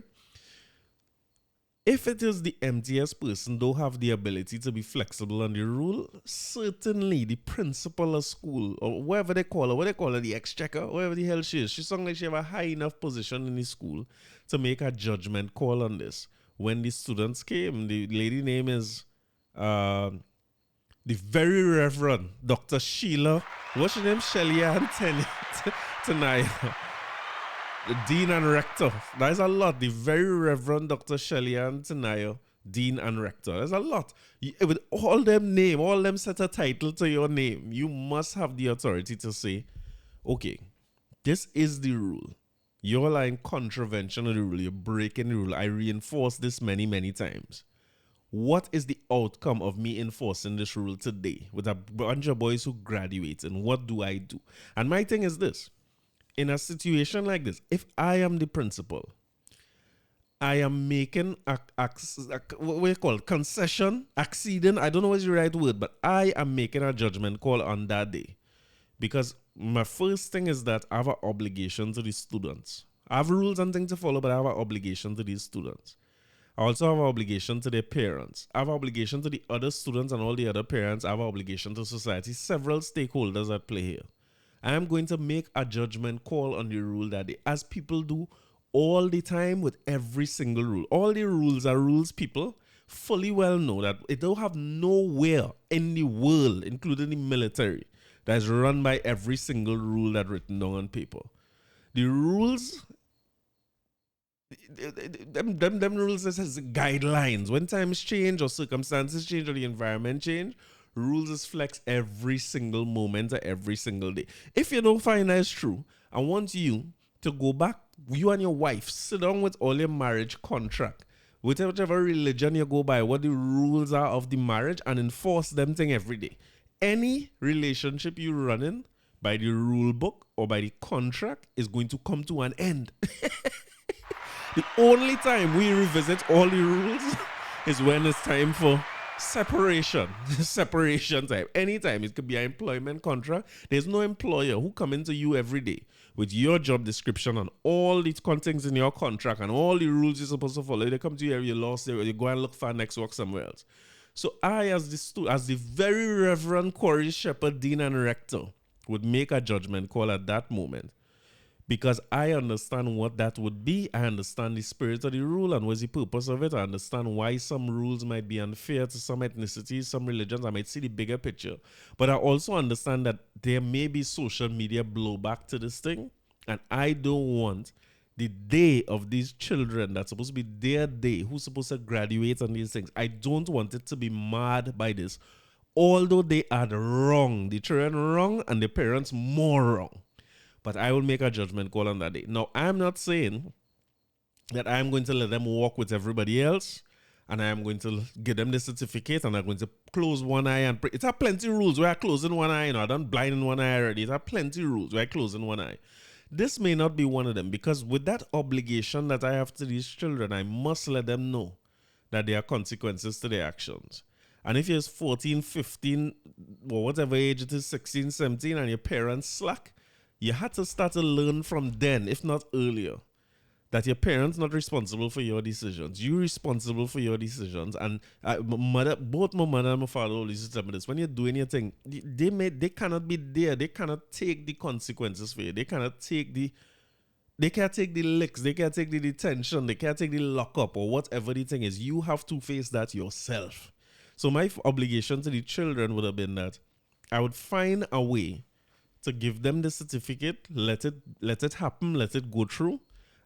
If it is the MTS person don't have the ability to be flexible on the rule, certainly the principal of school, or whatever they call her, what they call her, the exchequer, whatever the hell she is, she sounds like she have a high enough position in the school to make a judgment call on this. When the students came, the lady name is the very Reverend Dr. Sheila, what's her name? Shelly Anthony tonight. The Dean and Rector. That is a lot. The very Reverend Dr. Shelly Anthony, Dean and Rector. There's a lot. With all them set a title to your name, you must have the authority to say, okay, this is the rule. You're in contravention of the rule. You're breaking the rule. I reinforce this many, many times. What is the outcome of me enforcing this rule today with a bunch of boys who graduate, and what do I do? And my thing is this. In a situation like this, if I am the principal, I am making what we call concession, acceding. I don't know what's the right word, but I am making a judgment call on that day. Because my first thing is that I have an obligation to the students. I have rules and things to follow, but I have an obligation to these students. I also have an obligation to their parents. I have an obligation to the other students and all the other parents. I have an obligation to society. Several stakeholders at play here. I am going to make a judgment call on the rule that day, as people do all the time with every single rule. All the rules are rules people fully well know that it don't have nowhere in the world, including the military, that is run by every single rule that written down on paper. The rules, them rules as guidelines. When times change or circumstances change or the environment change, rules is flex every single moment or every single day. If you don't find that is true, I want you to go back, you and your wife, sit down with all your marriage contract, whichever religion you go by, what the rules are of the marriage, and enforce them thing every day. Any relationship you run in by the rule book or by the contract is going to come to an end. The only time we revisit all the rules is when it's time for separation. Separation time. Anytime. It could be an employment contract. There's no employer who come into you every day with your job description and all the contents in your contract and all the rules you're supposed to follow. They come to you every lost day, you go and look for next work somewhere else. So I, as the very Reverend Corey Shepherd, Dean and Rector, would make a judgment call at that moment. Because I understand what that would be. I understand the spirit of the rule and what's the purpose of it. I understand why some rules might be unfair to some ethnicities, some religions. I might see the bigger picture. But I also understand that there may be social media blowback to this thing. And I don't want the day of these children that's supposed to be their day, who's supposed to graduate on these things. I don't want it to be marred by this. Although they are wrong. The children wrong and the parents more wrong. But I will make a judgment call on that day. Now, I'm not saying that I'm going to let them walk with everybody else and I'm going to give them the certificate and I'm going to close one eye and pray. It's a plenty of rules where I close in one eye. I done blind in one eye already. It's a plenty of rules where I close in one eye. This may not be one of them because with that obligation that I have to these children, I must let them know that there are consequences to their actions. And if you're 14, 15, or whatever age it is, 16, 17, and your parents slack, you had to start to learn from then, if not earlier, that your parents not responsible for your decisions. You're responsible for your decisions. And both my mother and my father always used to tell me this. When you're doing your thing, they cannot be there. They cannot take the consequences for you. They can't take the licks. They can't take the detention. They can't take the lockup or whatever the thing is. You have to face that yourself. So my obligation to the children would have been that I would find a way to give them the certificate, let it happen, let it go through,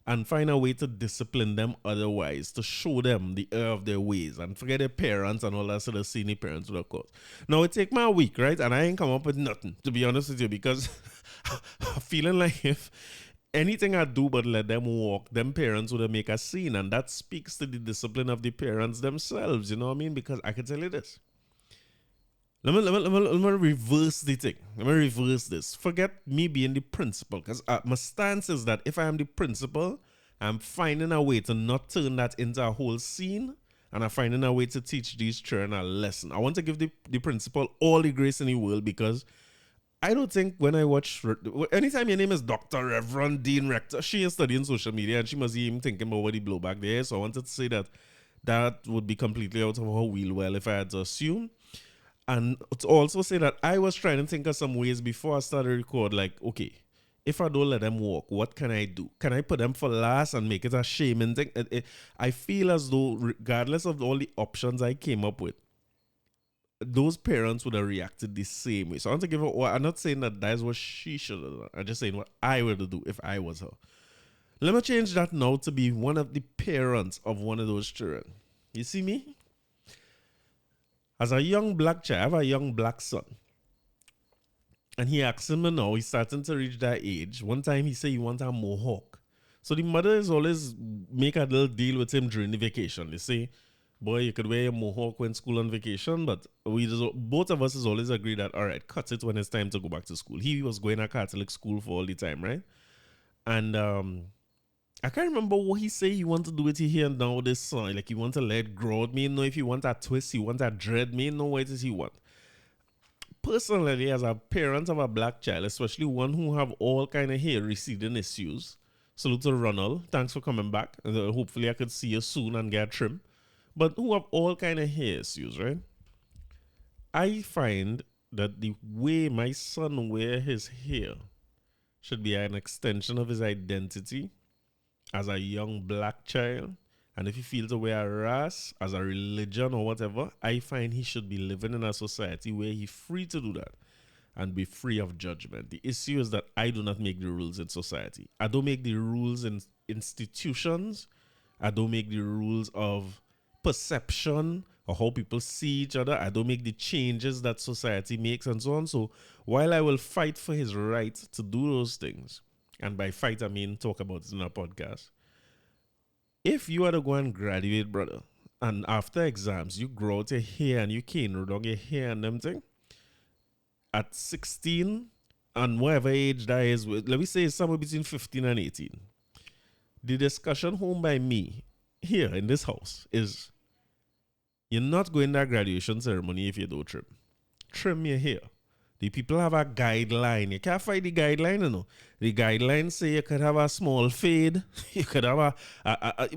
and find a way to discipline them otherwise, to show them the error of their ways, and forget their parents and all that sort of senior parents, of course. Now, it take me a week, right? And I ain't come up with nothing, to be honest with you, because I'm feeling like if anything I do but let them walk, them parents would make a scene, and that speaks to the discipline of the parents themselves, you know what I mean? Because I can tell you this. Let me reverse the thing. Let me reverse this. Forget me being the principal. Because my stance is that if I am the principal, I'm finding a way to not turn that into a whole scene. And I'm finding a way to teach these children a lesson. I want to give the principal all the grace in the world. Because I don't think when I watch... Anytime your name is Dr. Reverend Dean Rector, she is studying social media. And she must be even thinking about what the blowback there is. So I wanted to say that would be completely out of her wheel well if I had to assume. And to also say that I was trying to think of some ways before I started to record, like, okay, if I don't let them walk, what can I do? Can I put them for last and make it a shaming thing? I feel as though, regardless of all the options I came up with, those parents would have reacted the same way. So I want to give her, I'm not saying that is what she should have done. I'm just saying what I would do if I was her. Let me change that now to be one of the parents of one of those children. You see me? As a young black child, I have a young black son. And he asks me now, he's starting to reach that age. One time he said he wants a mohawk. So the mother is always make a little deal with him during the vacation. They say, boy, you could wear a mohawk when school on vacation. But both of us has always agreed that, all right, cut it when it's time to go back to school. He was going to Catholic school for all the time, right? And I can't remember what he said he want to do it here and now this song. Like he want to let it grow. Me know if he want a twist, he want a dread. Me know what it is he want. Personally, as a parent of a black child, especially one who have all kind of hair receding issues, Salute to Ronald. Thanks for coming back. Hopefully I could see you soon and get trim. But who have all kind of hair issues, right? I find that the way my son wear his hair should be an extension of his identity as a young black child. And if he feels to wear a race as a religion or whatever, I find he should be living in a society where he's free to do that and be free of judgment. The issue is that I do not make the rules in society. I don't make the rules in institutions. I don't make the rules of perception or how people see each other. I don't make the changes that society makes and so on. So while I will fight for his right to do those things, and by fight I mean talk about it in a podcast, if you are to go and graduate, brother, and after exams you grow out your hair and you cane down your hair and them thing, at 16 and whatever age that is, let me say somewhere between 15 and 18, the discussion home by me here in this house is, you're not going to that graduation ceremony if you don't trim. Trim your hair. The people have a guideline. You can't fight the guideline, you know. The guidelines say you could have a small fade. You could have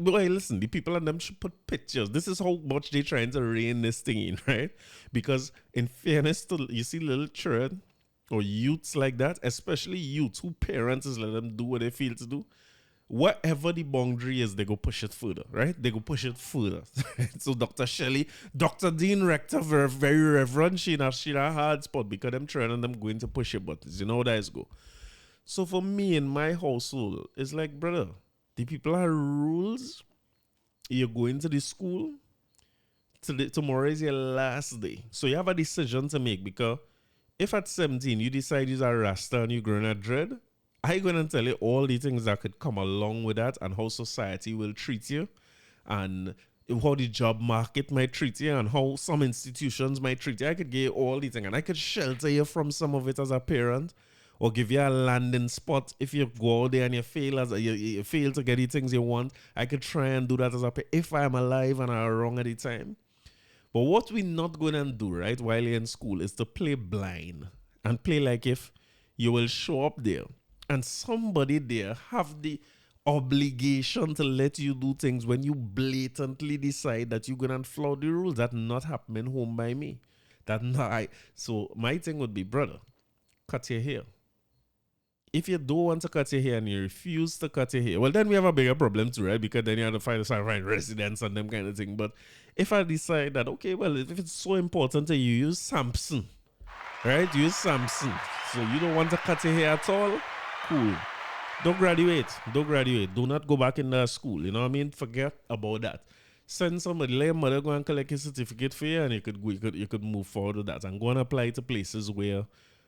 boy, listen, the people and them should put pictures. This is how much they're trying to rein this thing in, right? Because in fairness to, you see little children or youths like that, especially youths who parents is let them do what they feel to do. Whatever the boundary is, they go push it further, right? They go push it further. So Dr. Shelley, Dr. Dean Rector, very, very reverend, she in a hard spot because them trying and them going to push your buttons. You know how that is go. So for me in my household, it's like, brother, the people have rules. You're going to the school. Tomorrow is your last day. So you have a decision to make, because if at 17 you decide you're a Rasta and you're growing a dread, I'm going to tell you all the things that could come along with that and how society will treat you and how the job market might treat you and how some institutions might treat you. I could give you all the things and I could shelter you from some of it as a parent or give you a landing spot if you go out there and you fail you fail to get the things you want. I could try and do that as a parent if I'm alive and I'm wrong at the time. But what we're not going to do, right, while you're in school is to play blind and play like if you will show up there and somebody there have the obligation to let you do things when you blatantly decide that you're going to follow the rules. That's not happening home by me. So my thing would be, brother, cut your hair. If you don't want to cut your hair and you refuse to cut your hair, well, then we have a bigger problem too, right? Because then you have to find residence and them kind of thing. But if I decide that, okay, well, if it's so important to you, use Samson, right? Use Samson. So you don't want to cut your hair at all? Cool. Don't graduate. Do not go back in the school. You know what I mean? Forget about that. Send somebody, let your mother go and collect a certificate for you, and you could move forward with that and go and apply to places where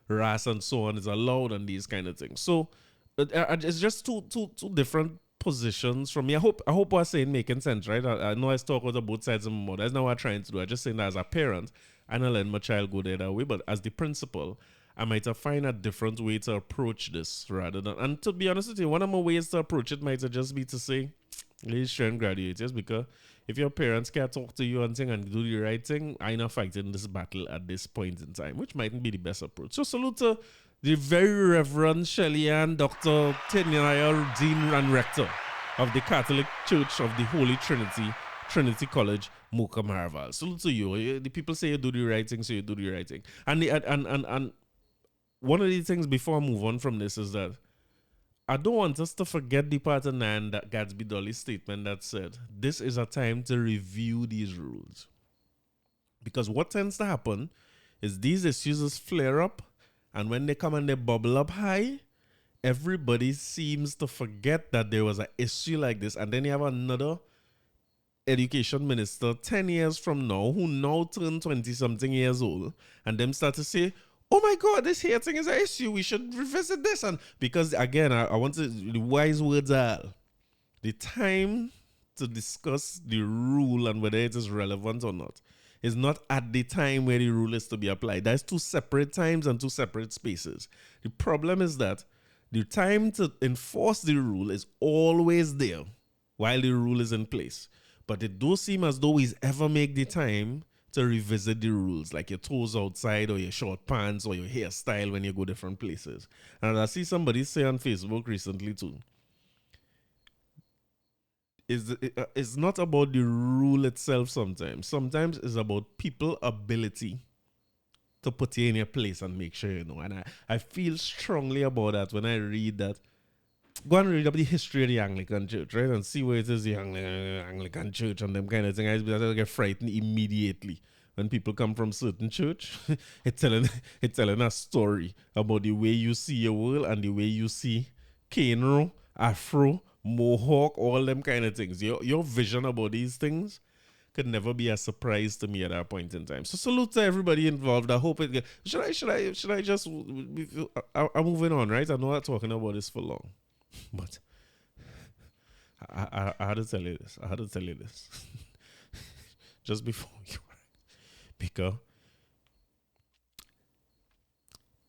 RAS and so on is allowed and these kind of things. So it's just two different positions from me. I hope what I'm saying making sense, right? I know I talk about both sides of my mouth. That's not what I'm trying to do. I'm just saying that as a parent, I don't let my child go there that way. But as the principal, I might have find a different way to approach this rather than, and to be honest with you, one of my ways to approach it might just be to say, let's try and graduate, yes, because if your parents can't talk to you and thing and do the right thing, I'm not fighting this battle at this point in time, which mightn't be the best approach. So salute to the very Reverend Shelley and Dr. Tiffany Dean and Rector of the Catholic Church of the Holy Trinity College, Mocha Marval. Salute to you. The people say you do the right thing, so you do the right thing. And one of the things before I move on from this is that I don't want us to forget the part of 9 that Gatsby Dolly's statement that said, this is a time to review these rules. Because what tends to happen is these issues flare up, and when they come and they bubble up high, everybody seems to forget that there was an issue like this. And then you have another education minister 10 years from now who now turned 20-something years old, and them start to say, oh my God, this here thing is an issue. We should revisit this. And because again, I want to, the wise words are, the time to discuss the rule and whether it is relevant or not is not at the time where the rule is to be applied. That's 2 separate times and 2 separate spaces. The problem is that the time to enforce the rule is always there while the rule is in place. But it does seem as though we ever make the time to revisit the rules, like your toes outside or your short pants or your hairstyle when you go different places. And I see somebody say on Facebook recently too, it's not about the rule itself sometimes. Sometimes it's about people's ability to put you in your place and make sure you know. And I feel strongly about that when I read that. Go and read up the history of the Anglican Church, right? And see where it is the Anglican Church and them kind of thing. I get frightened immediately when people come from certain church. It's telling a story about the way you see your world and the way you see Kano, Afro, Mohawk, all them kind of things. Your vision about these things could never be a surprise to me at that point in time. So salute to everybody involved. I hope it. Should I just? I'm moving on, right? I know I'm talking about this for long, but I had to tell you this. Just before you, because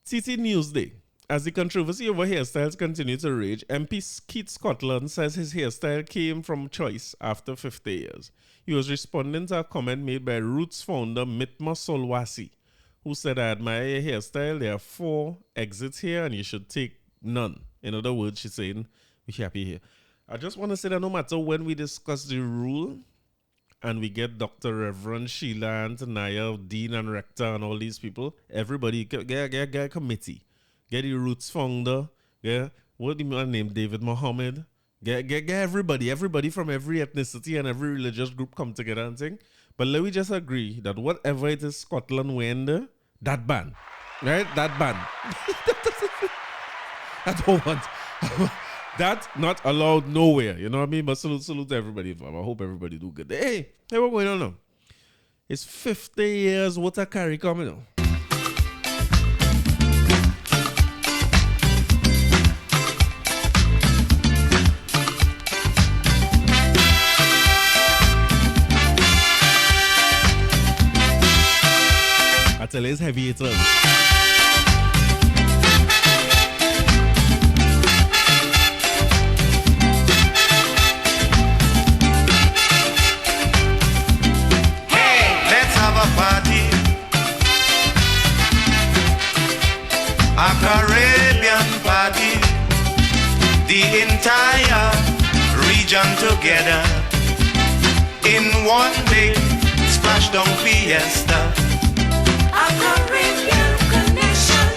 TT Newsday. As the controversy over hairstyles continues to rage, MP Keith Scotland says his hairstyle came from choice after 50 years. He was responding to a comment made by Roots founder Mitma Solwasi, who said, I admire your hairstyle. There are 4 exits here and you should take none. In other words, she's saying, we're happy here. I just want to say that no matter when we discuss the rule and we get Dr. Reverend Sheila and Tanaya, Dean and Rector and all these people, everybody get a committee. Get the Roots founder, yeah. What the man named David Mohammed? Get everybody from every ethnicity and every religious group come together and sing. But let me just agree that whatever it is Scotland went there, that ban. Right? That ban. I don't want that not allowed nowhere. You know what I mean? But salute to everybody. I hope everybody do good. Hey, what's going on now? It's 50 years worth of Caricom, you know. I tell you, it's heavy, it's a Caribbean party, the entire region together in one big splashdown fiesta. A Caribbean connection,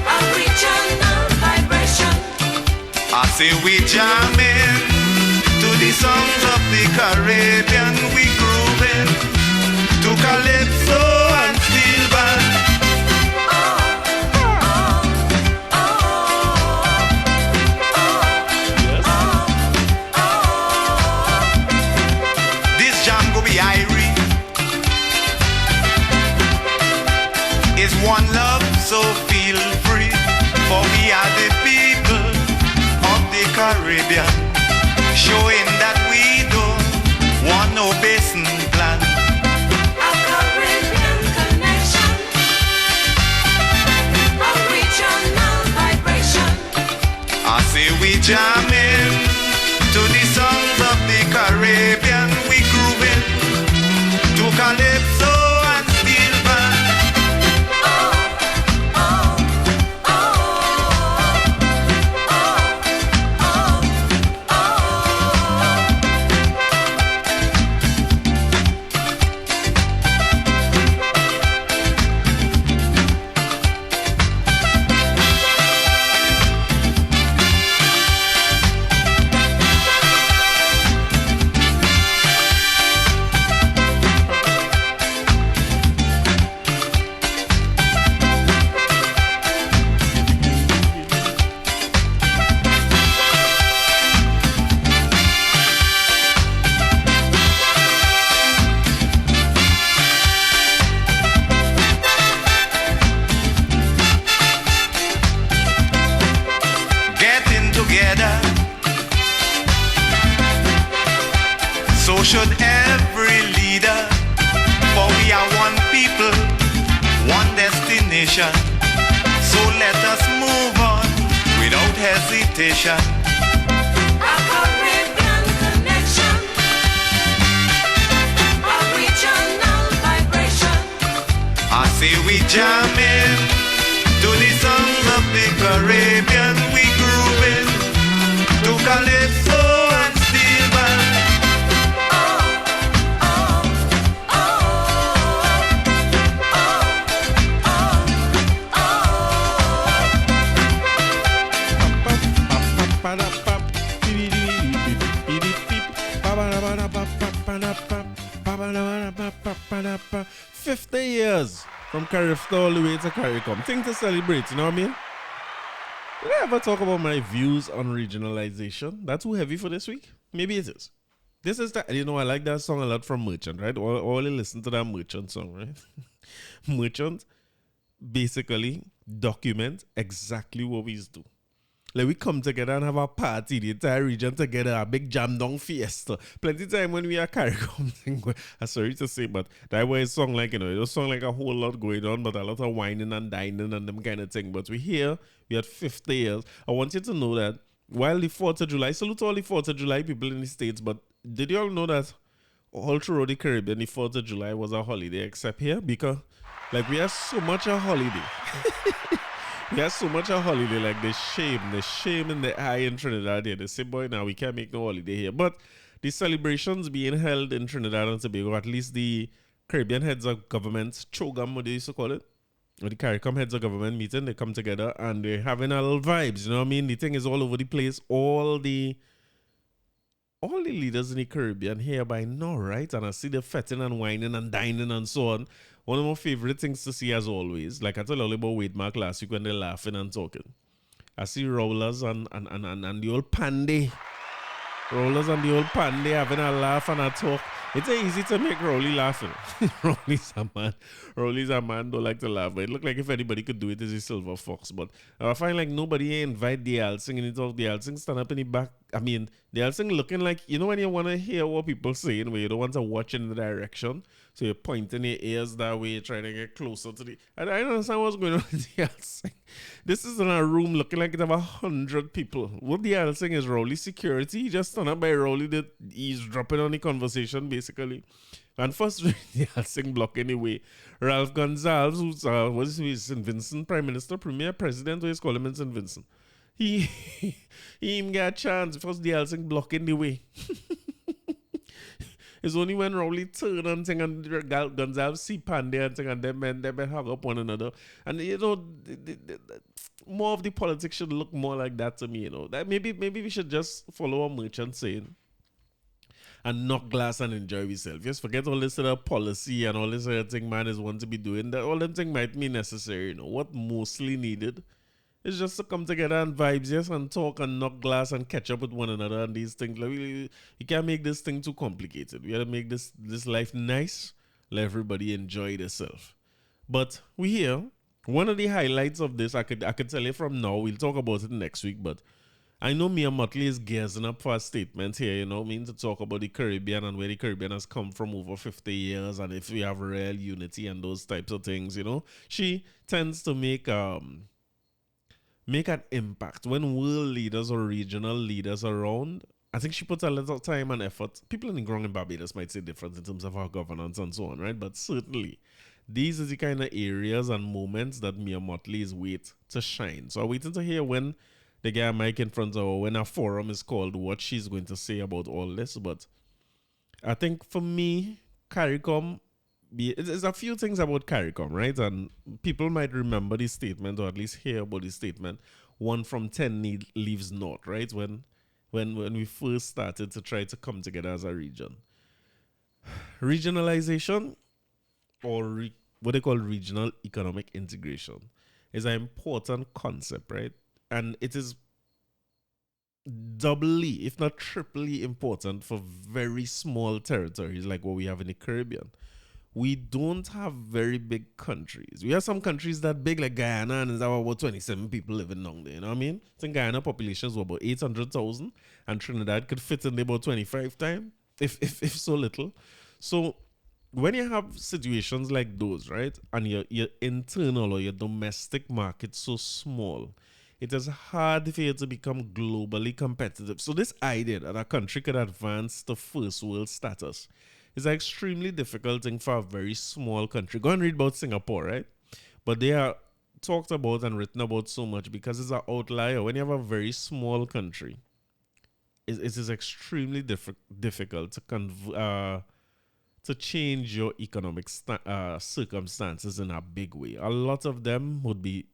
a regional vibration. I say we jamming to the songs of the Caribbean, we grooving to calypso and steel band. One love, so feel free, for we are the people of the Caribbean, showing that we don't want no basin plan. A Caribbean connection, a regional vibration. I say we jamming to the songs of the Caribbean, we grooving to calypso and steel band. Should every leader, for we are one people, one destination. So let us move on without hesitation. A Caribbean connection, a regional vibration. I say we jamming to the songs of the Caribbean, we grooving to calypso and steel band. 50 years from Carifta all the way to Caricom. Thing to celebrate, you know what I mean? Did I ever talk about my views on regionalization? That's too heavy for this week? Maybe it is. This is that, you know, I like that song a lot from Merchant, right? All listen to that Merchant song, right? Merchant basically document exactly what we do. Like we come together and have a party, the entire region together, a big jam down fiesta. Plenty time when we are Caricom thing. I'm sorry to say, but that was a song like, you know, it was song like a whole lot going on, but a lot of whining and dining and them kind of thing. But we here, we had 50 years. I want you to know that while the 4th of July, salute all the 4th of July people in the States, but did you all know that all throughout the Caribbean, the 4th of July was a holiday, except here? Because, like, we have so much a holiday. We have so much a holiday, like the shame in the eye in Trinidad here. They say, boy, now we can't make no holiday here. But the celebrations being held in Trinidad and Tobago, at least the Caribbean heads of government, CHOGAM, what they used to call it, or the CARICOM heads of government meeting, they come together and they're having a little vibes, you know what I mean? The thing is all over the place. All the leaders in the Caribbean here by now, right? And I see the fetting and whining and dining and so on. One of my favorite things to see, as always, like I told you about Wade Mark last week when they're laughing and talking. I see Rollers and the old Pandy. Rollers and the old Pandy having a laugh and a talk. It's easy to make Rowley laughing. Rowley's a man, don't like to laugh. But it looked like if anybody could do it, it's a silver fox. But I find like nobody invite the Alsing and talk. The Alsing stand up in the back. I mean, the Alsing looking like, you know when you want to hear what people saying, where you don't want to watch in the direction. So you're pointing your ears that way, trying to get closer to the... I don't understand what's going on with the Alsing. This is in a room looking like it have 100 people. What the Alsing is Rowley security. He just stand up by Rowley that he's dropping on the conversation, basically. And first, the Alsing block anyway. Ralph Gonsalves, who's what is he, St. Vincent Prime Minister, Premier President, what is call him in St. Vincent. He even get a chance. First, the Alsing block in the way. It's only when Rowley turn and thing and Gonzalez see Pandey and thing and them men hug up one another. And you know, more of the politics should look more like that to me, you know. That maybe we should just follow a Merchant saying and knock glass and enjoy yourself. Just forget all this other policy and all this other thing man is want to be doing. That all them thing might be necessary, you know. What mostly needed is just to come together and vibes, yes, and talk and knock glass and catch up with one another and these things. Like, you can't make this thing too complicated. We gotta make this life nice. Let everybody enjoy themselves. But we here. One of the highlights of this, I could tell you from now. We'll talk about it next week, but I know Mia Motley is gearing up for a statement here, you know, to talk about the Caribbean and where the Caribbean has come from over 50 years and if we have real unity and those types of things, you know. She tends to make an impact when world leaders or regional leaders are around. I think she puts a lot of time and effort. People in the ground in Barbados might say different in terms of our governance and so on, right? But certainly, these are the kind of areas and moments that Mia Motley is wait to shine. So I'm waiting to hear when they get a mic in front of her, when a forum is called, what she's going to say about all this. But I think for me, Caricom, there's a few things about Caricom, right? And people might remember the statement or at least hear about the statement. 1 from 10 leaves north, right? When we first started to try to come together as a region. Regionalization or what they call regional economic integration is an important concept, right? And it is doubly, if not triply important for very small territories like what we have in the Caribbean. We don't have very big countries. We have some countries that big, like Guyana, and there's about 27 people living down there. You know what I mean? I think Guyana population is about 800,000, and Trinidad could fit in there about 25 times, if so little. So when you have situations like those, right, and your internal or your domestic market so small, it is hard for you to become globally competitive. So this idea that a country could advance to first world status is an extremely difficult thing for a very small country. Go and read about Singapore, right? But they are talked about and written about so much because it's an outlier. When you have a very small country it is extremely difficult to change your economic circumstances in a big way. A lot of them would be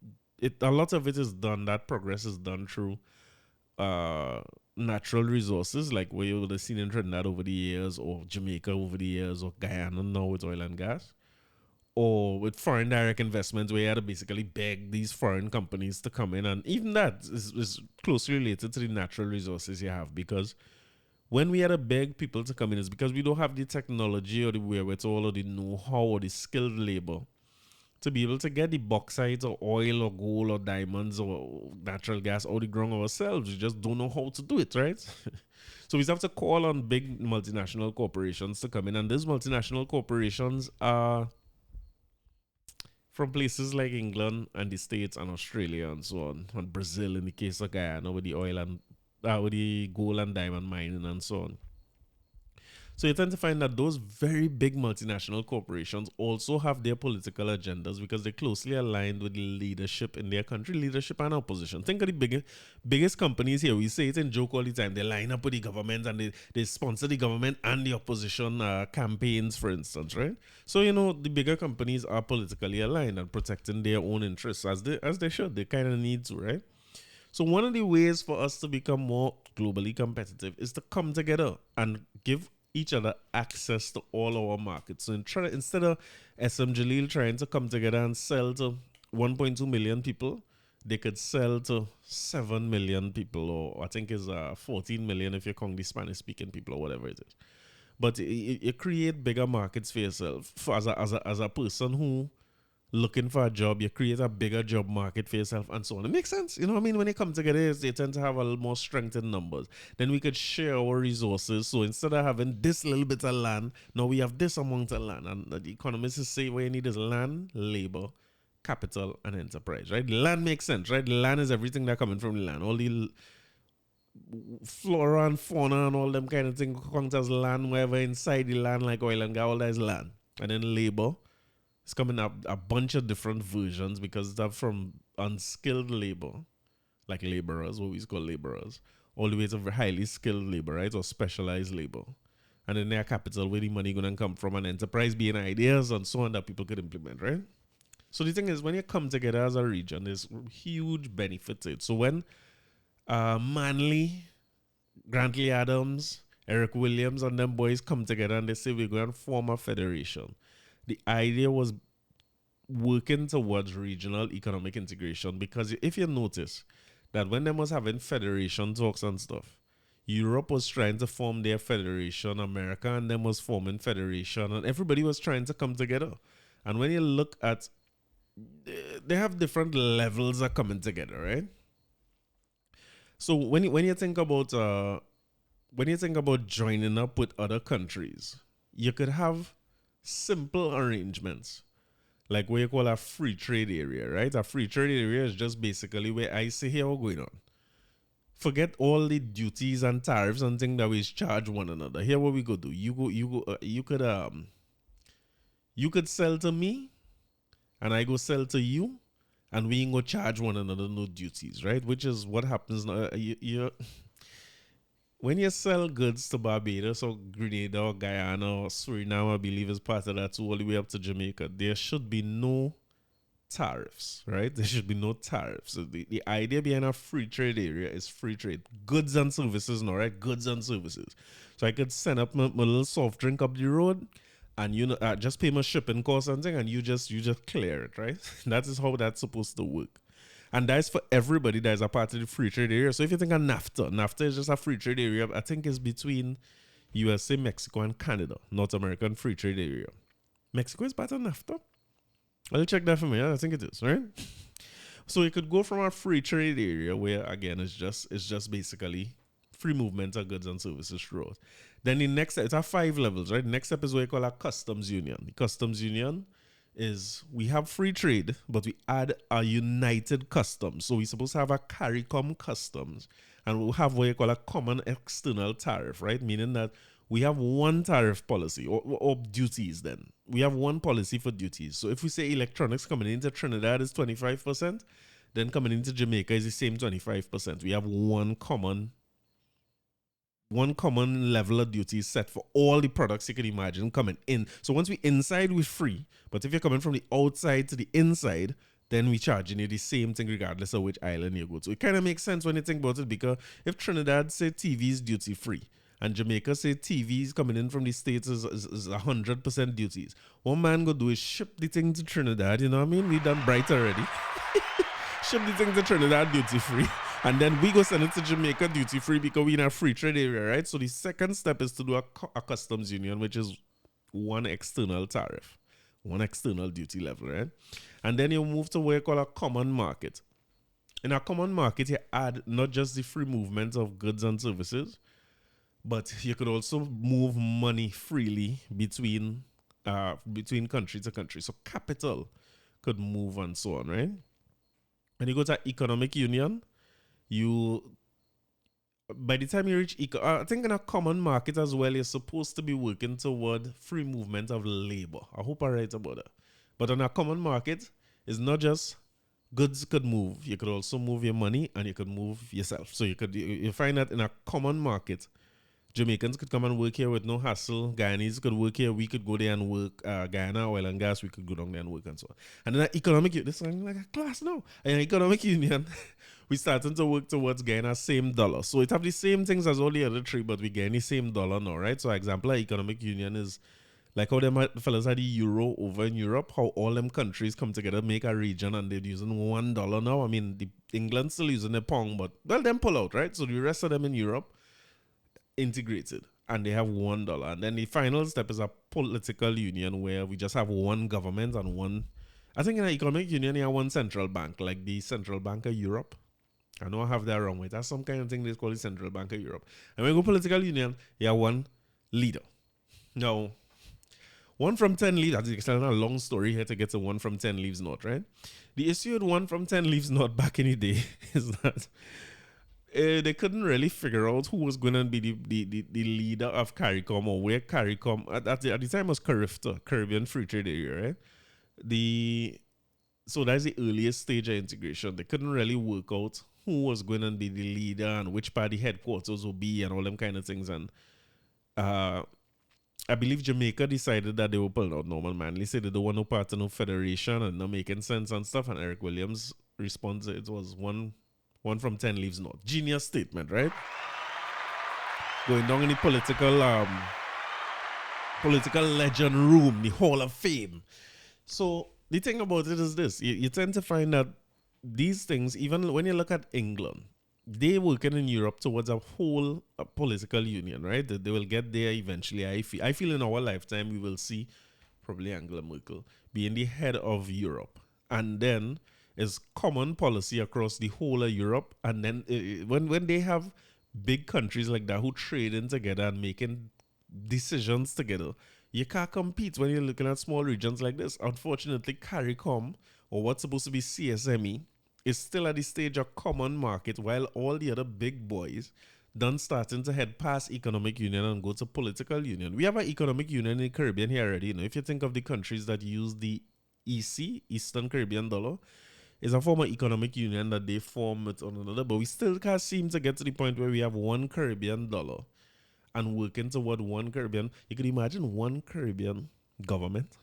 a lot of it is done. That progress is done through natural resources, like what you would have seen in Trinidad over the years, or Jamaica over the years, or Guyana now with oil and gas, or with foreign direct investments, where you had to basically beg these foreign companies to come in. And even that is closely related to the natural resources you have, because when we had to beg people to come in, it's because we don't have the technology or the wherewithal or the know-how or the skilled labor to be able to get the bauxite or oil or gold or diamonds or natural gas out the ground ourselves. We just don't know how to do it, right? So we have to call on big multinational corporations to come in. And these multinational corporations are from places like England and the States and Australia and so on, and Brazil in the case of Guyana with the oil and with the gold and diamond mining and so on. So you tend to find that those very big multinational corporations also have their political agendas because they're closely aligned with the leadership in their country, leadership and opposition. Think of the biggest companies here. We say it in joke all the time. They line up with the government and they sponsor the government and the opposition campaigns, for instance, right? So, the bigger companies are politically aligned and protecting their own interests as they should. They kind of need to, right? So one of the ways for us to become more globally competitive is to come together and give each other access to all our markets. So instead of SM Jalil trying to come together and sell to 1.2 million people, they could sell to 7 million people, or I think it's 14 million if you count the Spanish-speaking people or whatever it is. But you create bigger markets for yourself. As a person who looking for a job, you create a bigger job market for yourself and so on. It makes sense. You know what I mean? When they come together, they tend to have a little more strength in numbers. Then we could share our resources. So instead of having this little bit of land, now we have this amount of land. And the economists say what you need is land, labor, capital, and enterprise, right? Land makes sense, right? Land is everything that coming from the land. All the flora and fauna and all them kind of things count as land, wherever inside the land, like oil and gas, all that is land. And then labor. It's coming up a bunch of different versions because they're from unskilled labor, like laborers, what we call laborers, all the way to highly skilled labor, right, or specialized labor. And then their capital, where the money going to come from, and enterprise being ideas and so on that people could implement, right? So the thing is, when you come together as a region, there's huge benefit to it. So when Manley, Grantley Adams, Eric Williams, and them boys come together and they say we're going to form a federation, the idea was working towards regional economic integration, because if you notice that when they was having federation talks and stuff, Europe was trying to form their federation, America and them was forming federation, and everybody was trying to come together. And when you look at, they have different levels of coming together, right? So when you think about joining up with other countries, you could have simple arrangements, like what you call a free trade area, right? A free trade area is just basically where I say, here, what's going on? Forget all the duties and tariffs and things that we charge one another. Here, what we go do? You could sell to me, and I go sell to you, and we ain't go charge one another no duties, right? Which is what happens now. When you sell goods to Barbados or Grenada or Guyana or Suriname, I believe is part of that too, all the way up to Jamaica, there should be no tariffs, right? There should be no tariffs. So the idea behind a free trade area is free trade. Goods and services, no, right? Goods and services. So I could send up my little soft drink up the road and just pay my shipping cost and thing, and you just clear it, right? That is how that's supposed to work. And that's for everybody that is a part of the free trade area. So if you think of NAFTA is just a free trade area. I think it's between USA, Mexico, and Canada, North American free trade area. Mexico is part of NAFTA? I'll check that for me. I think it is, right? So you could go from a free trade area where, again, it's just basically free movement of goods and services throughout. Then the next step, it's at 5 levels, right? The next step is what you call a customs union. The customs union is we have free trade, but we add a united customs. So we're supposed to have a Caricom customs, and we'll have what you call a common external tariff, right? Meaning that we have one tariff policy or duties then. We have one policy for duties. So if we say electronics coming into Trinidad is 25%, then coming into Jamaica is the same 25%. We have one common one common level of duty is set for all the products you can imagine coming in. So once we inside, we're free. But if you're coming from the outside to the inside, then we charging you the same thing regardless of which island you go to. It kind of makes sense when you think about it, because if Trinidad say TV is duty free and Jamaica say TVs coming in from the States is 100% duties, one man go do is ship the thing to Trinidad, you know what I mean? We done bright already. Ship the thing to Trinidad duty free. And then we go send it to Jamaica duty free because we in a free trade area, right? So the second step is to do a customs union, which is one external tariff, one external duty level, right? And then you move to what you call a common market. In a common market, you add not just the free movement of goods and services, but you could also move money freely between country to country. So capital could move and so on, right? When you go to economic union, by the time you reach I think in a common market as well, you're supposed to be working toward free movement of labor. I hope I'm right about that. But on a common market, it's not just goods could move. You could also move your money and you could move yourself. So you find that in a common market, Jamaicans could come and work here with no hassle. Guyanese could work here. We could go there and work. Guyana, oil and gas, we could go down there and work and so on. And then economic union, this is like a class now. And economic union, we starting to work towards getting a same dollar. So it have the same things as all the other three, but we get the same dollar now, right? So example, economic union is like how them fellas had the euro over in Europe, how all them countries come together, make a region, and they're using $1 now. I mean, England still using a pound, but well, them pull out, right? So the rest of them in Europe integrated and they have $1. And then the final step is a political union where we just have one government and one, I think in an economic union you have one central bank, like the Central Bank of Europe. I know I have that wrong with that's some kind of thing they call the Central Bank of Europe. And when we go political union, you have one leader. Now, 1 from 10 leaves, I'm telling a long story here to get to 1 from 10 leaves not, right? The issue with 1 from 10 leaves not back in the day is that they couldn't really figure out who was going to be the leader of Caricom, or where Caricom at the time was CARIFTA, Caribbean Free Trade Area, right? So that's the earliest stage of integration. They couldn't really work out who was going to be the leader and which party headquarters will be and all them kind of things. And I believe Jamaica decided that they were pulling out Norman Manley, said they don't want no part of no federation and not making sense and stuff. And Eric Williams' response, it was 1 from 10 leaves not. Genius statement, right? Going down in the political legend room, the Hall of Fame. So the thing about it is this. You tend to find that these things, even when you look at England, they working in Europe towards a whole political union, right? They will get there eventually. I feel in our lifetime we will see probably Angela Merkel being the head of Europe. And then is common policy across the whole of Europe. And then when they have big countries like that who trade in together and making decisions together, you can't compete when you're looking at small regions like this. Unfortunately, Caricom, or what's supposed to be CSME, is still at the stage of common market, while all the other big boys done starting to head past economic union and go to political union. We have an economic union in the Caribbean here already. You know, if you think of the countries that use the EC, Eastern Caribbean dollar, it's a form of economic union that they form with one another, but we still can't seem to get to the point where we have one Caribbean dollar and working toward one Caribbean. You can imagine one Caribbean government.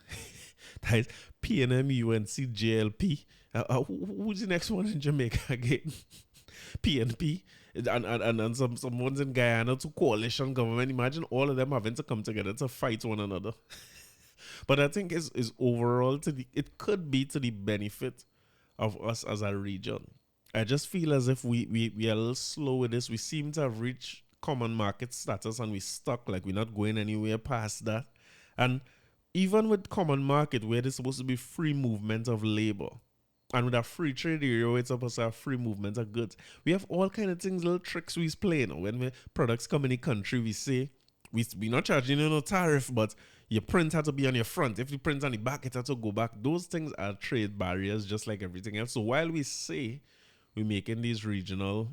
That is PNM, UNC, JLP. Who's the next one in Jamaica again? PNP. And some ones in Guyana to coalition government. Imagine all of them having to come together to fight one another. But I think is overall it could be to the benefit of us as a region. I just feel as if we are a little slow with this. We seem to have reached common market status and we stuck, like we're not going anywhere past that. And even with common market, where there's supposed to be free movement of labor, and with a free trade area, it's supposed to have free movement of goods, we have all kind of things, little tricks we play. When products come in the country, we say we're not charging you no tariff, but your print had to be on your front. If you print on the back, it had to go back. Those things are trade barriers, just like everything else. So while we say we're making these regional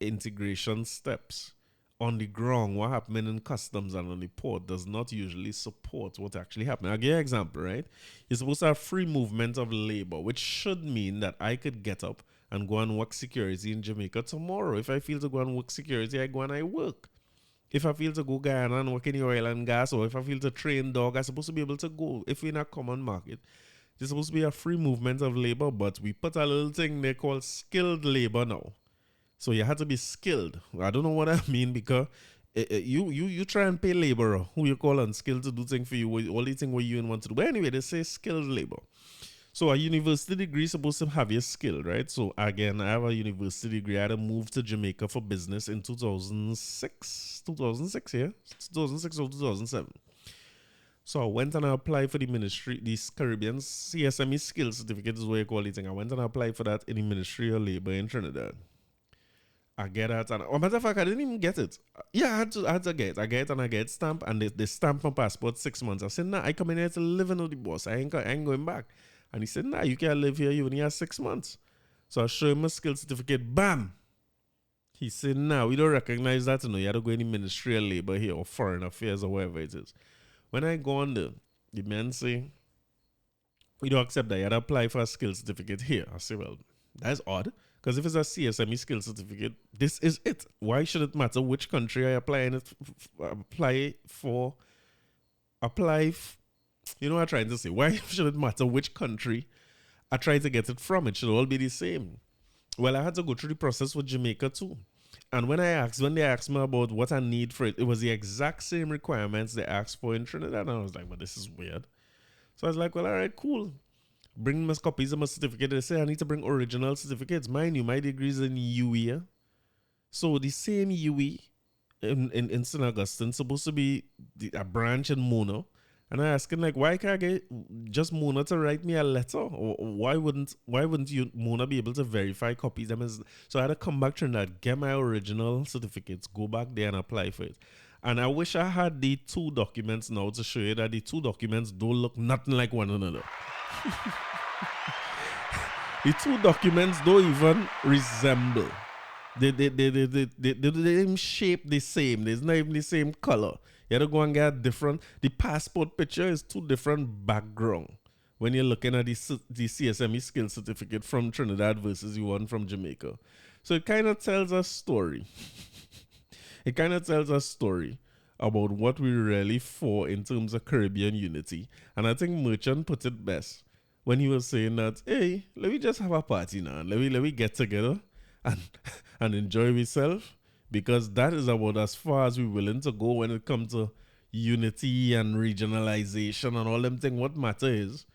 integration steps, on the ground, what happening in customs and on the port does not usually support what actually happened. I'll give you an example, right? You're supposed to have free movement of labor, which should mean that I could get up and go and work security in Jamaica tomorrow. If I feel to go and work security, I go and I work. If I feel to go Guyana and work in the oil and gas, or if I feel to train dog, I'm supposed to be able to go. If we're in a common market, there's supposed to be a free movement of labor, but we put a little thing they call skilled labor now. So you have to be skilled. I don't know what I mean, because you try and pay laborer who you call unskilled to do things for you, all the things what you want to do. But anyway, they say skilled labor. So a university degree is supposed to have your skill, right? So again, I have a university degree. I had to move to Jamaica for business in 2006, yeah? 2006 or 2007. So I went and I applied for the ministry, these Caribbean CSME skill certificate is what you call it. I went and I applied for that in the Ministry of Labor in Trinidad. I get it, and matter of fact, I didn't even get it. Yeah, I had to get it. I get it, and I get stamp, and they stamp my passport 6 months. I said, nah, I come in here to live in with the boss. I ain't going back. And he said, nah, you can't live here. You only have 6 months. So I show him a skill certificate. Bam! He said, nah, we don't recognize that. You have to go in the Ministry of Labor here, or Foreign Affairs, or wherever it is. When I go on there, the man say, we don't accept that. You have to apply for a skill certificate here. I say, well, that's odd. Because if it's a CSME skill certificate, this is it. Why should it matter which country I apply in it? You know what I'm trying to say? Why should it matter which country I try to get it from? It should all be the same. Well, I had to go through the process with Jamaica too. And when they asked me about what I need for it, it was the exact same requirements they asked for in Trinidad. And I was like, well, this is weird. So I was like, well, all right, cool. Bring my copies of my certificate. They say I need to bring original certificates. Mind you, my degree is in UE. So the same UE in St. Augustine supposed to be a branch in Mona. And I asking like, why can't I get just Mona to write me a letter? Or why wouldn't you Mona be able to verify copies? So I had to come back to that, get my original certificates, go back there and apply for it. And I wish I had the two documents now to show you that the two documents don't look nothing like one another. The two documents don't even resemble. They even shape the same. There's not even the same color. You have to go and get different. The passport picture is two different background when you're looking at the CSME skill certificate from Trinidad versus the one from Jamaica. So it kind of tells a story. It kind of tells a story about what we're really for in terms of Caribbean unity. And I think Merchant put it best when he was saying that, hey, let me just have a party now. Let me get together and enjoy ourselves, because that is about as far as we're willing to go when it comes to unity and regionalization and all them things. What matter is,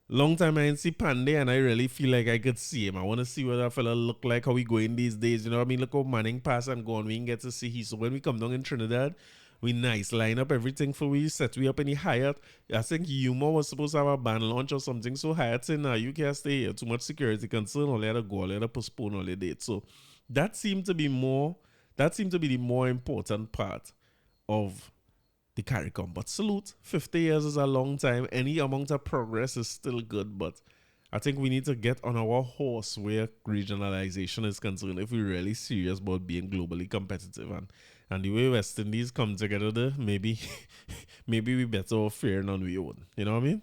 long time I didn't see Pandey, and I really feel like I could see him. I want to see what that fella look like, how we going these days. You know what I mean? Look how Manning pass and go on. We can get to see him. So when we come down in Trinidad, we nice line up everything for we set we up in the Hyatt. I think Yuma was supposed to have a band launch or something. So Hyatt said, nah, you can't stay here. Too much security concern. Or let her go. Let her postpone all the date. So that seemed to be the more important part of the Caricom. But salute, 50 years is a long time. Any amount of progress is still good, but I think we need to get on our horse where regionalization is concerned if we're really serious about being globally competitive. And the way West Indies come together there, maybe we better off faring on we own. You know what I mean?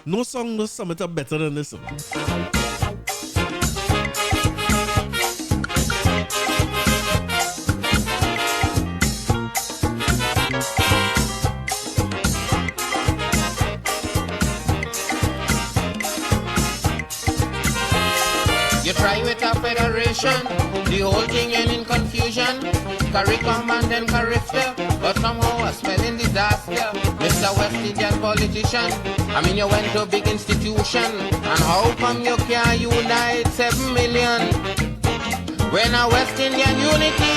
No song, no summit are better than this one. You try with a federation, the whole thing end in confusion. Caricom and then Carifta, but somehow a spelling disaster. Mr. West Indian politician, I mean you went to a big institution, and how come you can't unite 7 million? When a West Indian unity,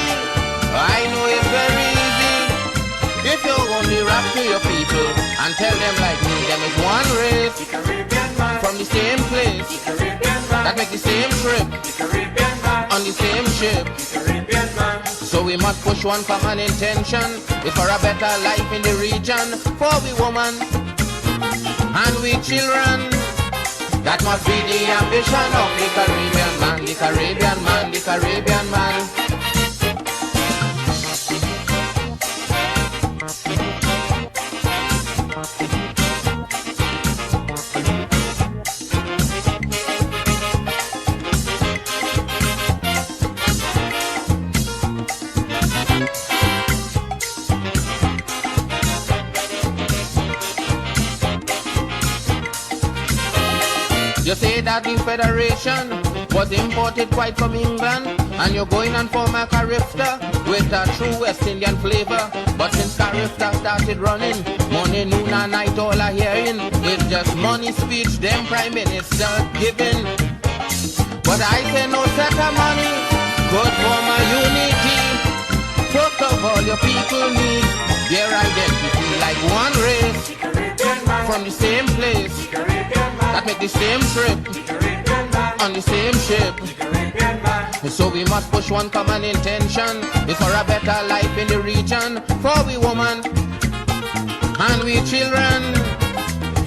I know it's very easy. If you only rap to your people and tell them like me, them is one race, the Caribbean man, from the same place, the Caribbean man, that make the same trip, the Caribbean man, on the same ship, the Caribbean man. So we must push one common intention, it's for a better life in the region, for we woman and we children. That must be the ambition of the Caribbean man, the Caribbean man, the Caribbean man. You say that the federation was imported quite from England, and you're going and form a Carifta with a true West Indian flavor. But since Carifta started running, morning, noon and night all are hearing. It's just money speech, them prime minister giving. But I say no set of money could form a unity. Talk of all your people need their identity like one race from the same place that make the same trip on the same ship. So we must push one common intention. It's for a better life in the region, for we women and we children.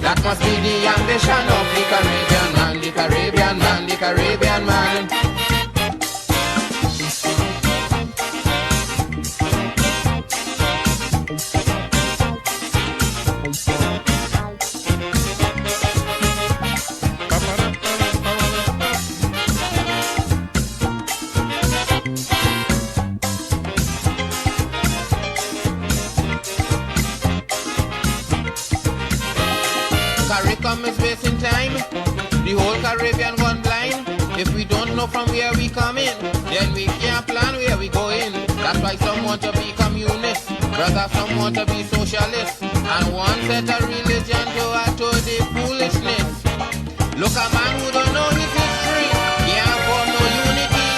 That must be the ambition of the Caribbean man, the Caribbean man, the Caribbean man. Caricom is wasting time. The whole Caribbean gone blind. If we don't know from where we come in, then we can't plan where we going. That's why some want to be communists, brother, some want to be socialists, and one set a religion to add to the foolishness. Look, a man who don't know his history can't form no unity.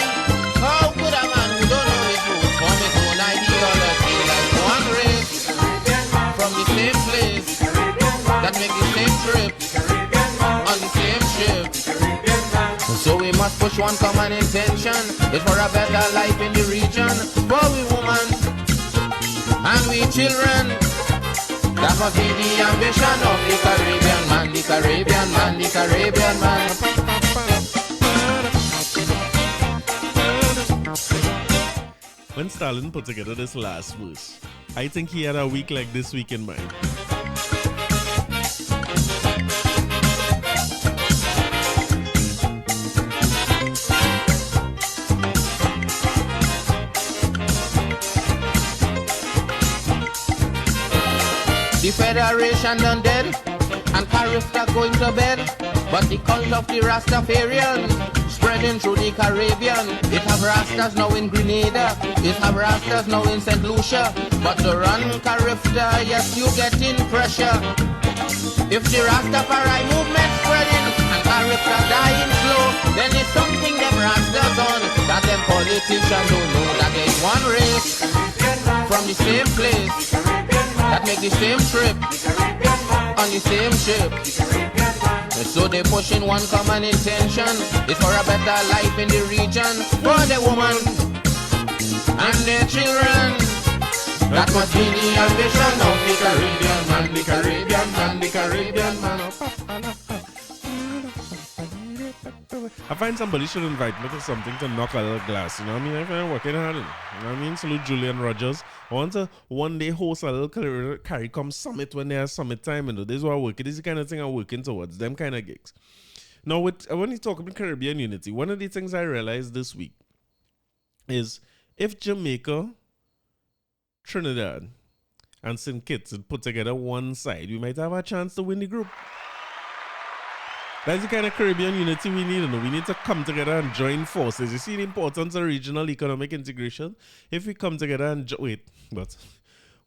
How could a man who don't know his roots form his own ideology like one race from the same place that make the same trip on the same ship? So we must push one common intention. It's for a better life in the region, for we women and we children. That must be the ambition of the Caribbean man, the Caribbean man, the Caribbean man. When Stalin put together this last verse, I think he had a week like this week in mind. The Federation done dead, and Carifta going to bed. But the cult of the Rastafarian spreading through the Caribbean. It have Rastas now in Grenada, it have Rastas now in St. Lucia. But to run Carifta, yes, you getting pressure. If the Rastafari movement spreading and Carifta dying slow, then it's something them Rastas on that them politicians don't know. That there's one race from the same place that make the same trip on the same ship. So they pushing one common intention. It's for a better life in the region, for the woman and their children. That must be the ambition of the Caribbean man, the Caribbean man, the Caribbean man. I find somebody should invite me to something to knock a little glass, you know what I mean? I find working hard, you know what I mean? Salute Julian Rogers. I want to one day host a little Caricom summit when there's summit time, you know. This is what I'm working. This is the kind of thing I'm working towards, them kind of gigs. Now, when you talk about Caribbean unity, one of the things I realized this week is if Jamaica, Trinidad, and St. Kitts had put together one side, we might have a chance to win the group. That's the kind of Caribbean unity we need. You know? We need to come together and join forces. You see the importance of regional economic integration? If we come together and but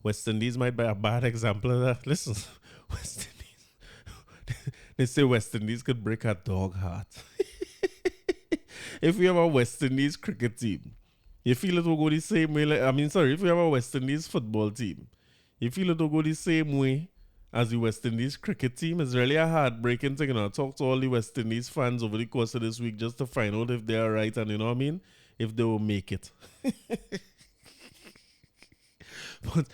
West Indies might be a bad example of that. Listen, West Indies, they say West Indies could break a dog heart. If we have a West Indies cricket team, you feel it will go the same way. If we have a West Indies football team, you feel it will go the same way as the West Indies cricket team. Is really a heartbreaking thing. I talk to all the West Indies fans over the course of this week just to find out if they are right and, you know what I mean, if they will make it. But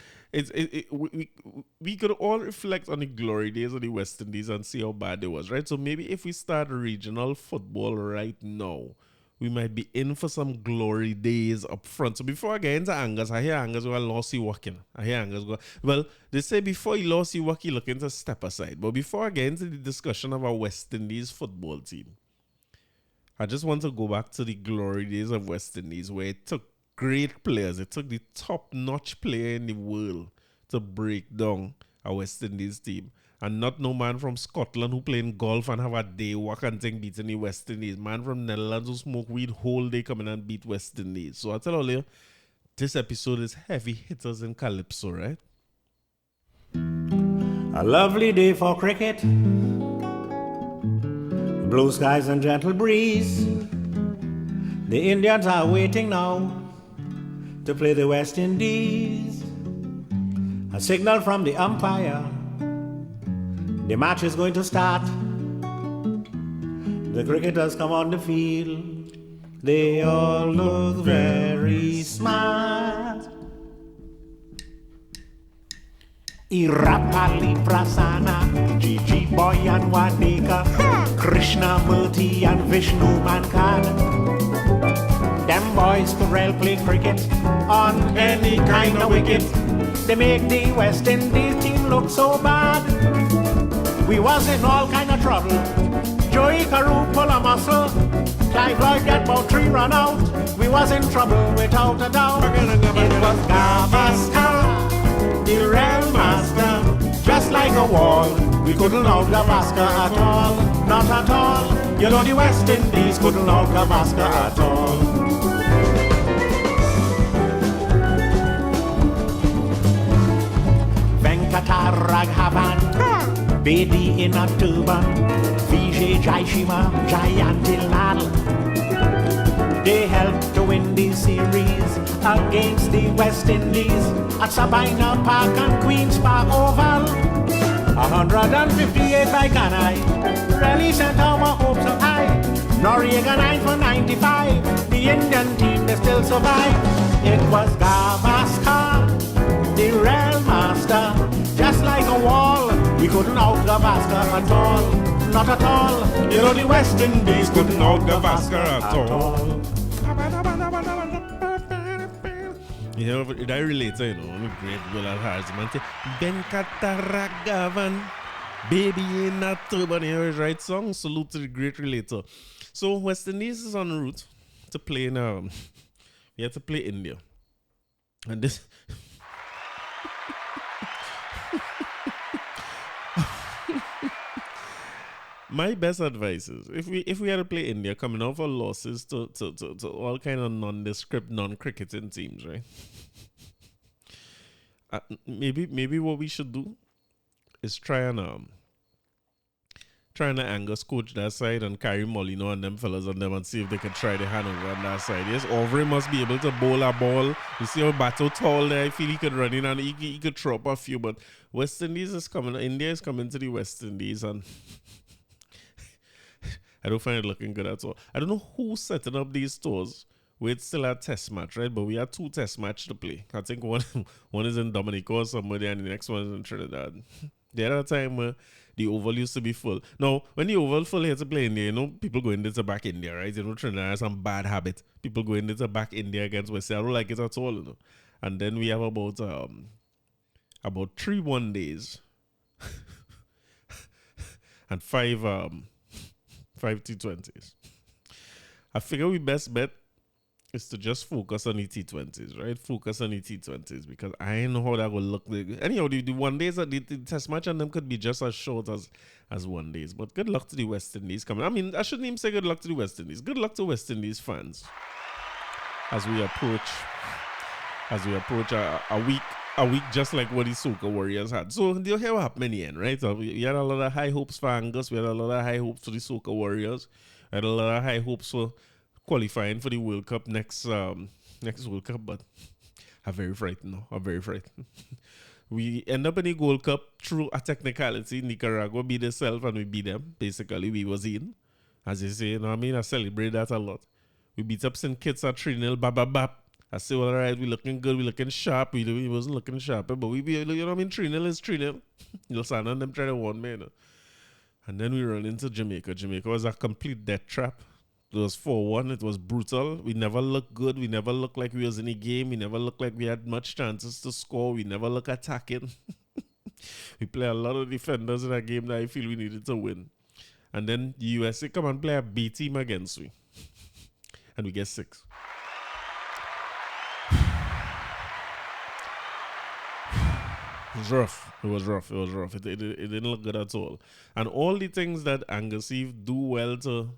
we could all reflect on the glory days of the West Indies and see how bad it was, right? So maybe if we start regional football right now, we might be in for some glory days up front. So before I get into Angus, I hear Angus go lost he working. I hear Angus go, well, they say before he lost he work, he looking to step aside. But before I get into the discussion of our West Indies football team, I just want to go back to the glory days of West Indies where it took great players. It took the top-notch player in the world to break down a West Indies team. And not no man from Scotland who playing golf and have a day walk and thing beating the West Indies. Man from Netherlands who smoke weed whole day coming and beat West Indies. So I tell all you, this episode is heavy hitters in Calypso, right? A lovely day for cricket. Blue skies and gentle breeze. The Indians are waiting now to play the West Indies. A signal from the umpire. The match is going to start. The cricketers come on the field. They all look very smart. Irapali Prasana, Gigi Boy and Wadeka, Krishna Murthy and Vishnu Mankad. Them boys could well play cricket on any kind of wicket. They make the West Indies team look so bad. We was in all kind of trouble. Joey Carew pull a muscle. Clive Lloyd get about 3 run out. We was in trouble without a doubt. It was Gavaskar, the real master. Just like a wall, we couldn't out Gavaskar at all. Not at all. You know the West Indies couldn't out Gavaskar at all. Venkataraghavan, Bedi in a turban, Vijay Jaishima, Jayantilal. They helped to win the series against the West Indies at Sabina Park and Queen's Park Oval. 158 by Ganai, really sent our hopes up high. Noriega 9 for 95, the Indian team they still survive. It was Gavaskar, the real master, just like a wall. We couldn't out Gavaskar at all, not at all. You know the West Indies couldn't out Gavaskar at all. You know, that relates, you know, I'm a great Viola Davis, man. Venkataragavan, baby in a turban, you know, right song. Salute to the great relator. So West Indies is en route to play in we have to play India. And this my best advice is if we had to play India coming off our losses to all kind of nondescript, non-cricketing teams, right? Maybe what we should do is try and Angus coach that side and carry Molino and them fellas on them and see if they can try the hand over on that side. Yes, Aubrey must be able to bowl a ball. You see how Bato tall there. I feel he could run in and he could throw up a few. But West Indies is coming. India is coming to the West Indies and I don't find it looking good at all. I don't know who's setting up these stores where it's still a test match, right? But we have 2 test matches to play. I think one is in Dominica or somewhere and the next one is in Trinidad. There are time where the Oval used to be full. Now, when the Oval full here to play India, you know, people go in there to back India, right? You know, Trinidad has some bad habit. People go in there to back India against West. I don't like it at all, you know. And then we have about 3 one days and 5 T20s. I figure we best bet is to just focus on the T20s, right? Focus on the T20s because I know how that will look. Anyhow, the one days, the test match and them could be just as short as 1 days. But good luck to the West Indies coming. I mean, I shouldn't even say good luck to the West Indies. Good luck to West Indies fans as we approach a week just like what the Soca Worriers had. So they'll hear what happened in the end, right? So we had a lot of high hopes for Angus. We had a lot of high hopes for the Soca Worriers. We had a lot of high hopes for qualifying for the World Cup next World Cup, but I'm very frightened now. I'm very frightened. We end up in the Gold Cup through a technicality. Nicaragua beat themselves and we beat them. Basically, we was in. As you say, you know what I mean? I celebrate that a lot. We beat up St. Kitts at 3-0, bap. I say, well, all right, we looking good, we looking sharp. We wasn't looking sharp, but we be, you know what I mean? 3-0 is 3-0. You'll stand on them try to win, man. And then we run into Jamaica. Jamaica was a complete death trap. It was 4-1. It was brutal. We never looked good. We never looked like we was in a game. We never looked like we had much chances to score. We never looked attacking. We play a lot of defenders in that game that I feel we needed to win. And then the USA come and play a B team against we. And we get 6. It was rough. It was rough. It was rough. It didn't look good at all. And all the things that Angus Eve do well to,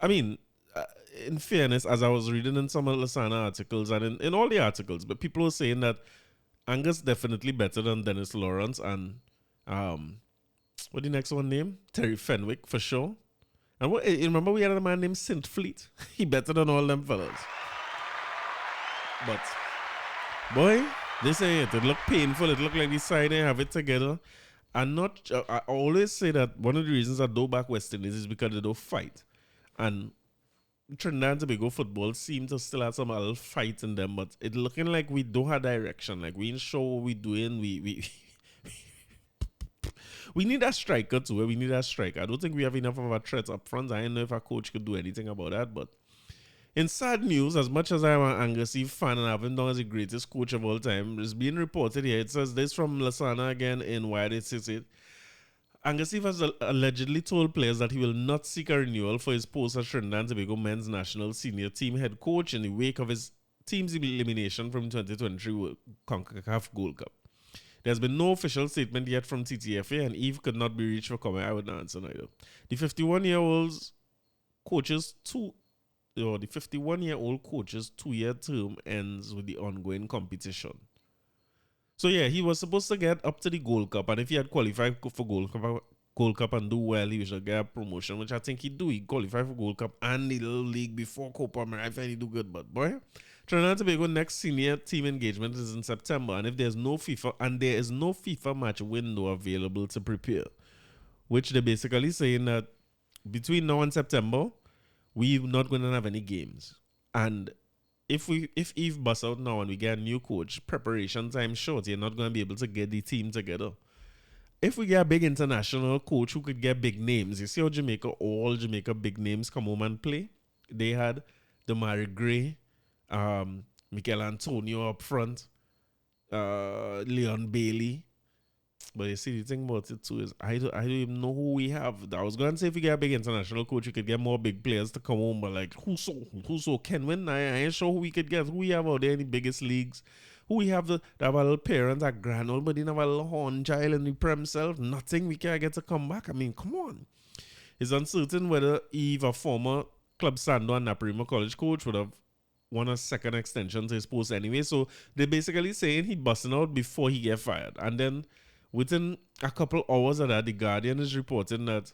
I mean, uh, in fairness, as I was reading in some of Lasana articles and in all the articles, but people were saying that Angus definitely better than Dennis Lawrence and what the next one name? Terry Fenwick for sure. And what you remember we had a man named Saint Fleet. He better than all them fellas. But boy, this ain't it. It looked painful. It looked like the side they have it together. And not I always say that one of the reasons I do back West Indies is because they don't fight. And Trinidad and Tobago football seem to still have some little fight in them, but it looking like we don't have direction. Like we ain't sure what we doing. We need a striker too. We need a striker. I don't think we have enough of a threat up front. I don't know if our coach could do anything about that. But in sad news, as much as I am an Angus Eve fan and I have him down as the greatest coach of all time, it's being reported here. It says this from Lasana again in Why They Says It. Angus Eve has allegedly told players that he will not seek a renewal for his post as Trinidad and Tobago men's national senior team head coach in the wake of his team's elimination from 2023 CONCACAF Gold Cup. There's been no official statement yet from TTFA, and Eve could not be reached for comment. I would not answer neither. The 51-year-old coach's 2-year term ends with the ongoing competition. So yeah, he was supposed to get up to the Gold Cup, and if he had qualified for Gold Cup and do well, he should get a promotion, which I think he do. He qualified for Gold Cup and the little league before Copa America. I think he do good, but boy, Trinidad and Tobago next senior team engagement is in September, and if there's no FIFA, and there is no FIFA match window available to prepare, which they're basically saying that between now and September, we're not going to have any games. And if Eve busts out now and we get a new coach, preparation time short, you're not going to be able to get the team together. If we get a big international coach who could get big names, you see how all Jamaica big names come home and play? They had Damari Gray, Michael Antonio up front, Leon Bailey. But you see, the thing about it too is I don't even know who we have. I was going to say if we get a big international coach, we could get more big players to come home. But like, who's so Kenwin? I ain't sure who we could get. Who we have out there in the biggest leagues? Who we have that have a little parent, a grandma, but they have a little horn child in the prem self. Nothing we can't get to come back. I mean, come on. It's uncertain whether Eve, a former Club Sando and Naparima College coach, would have won a second extension to his post anyway. So they're basically saying he busting out before he get fired. And then within a couple hours of that, the Guardian is reporting that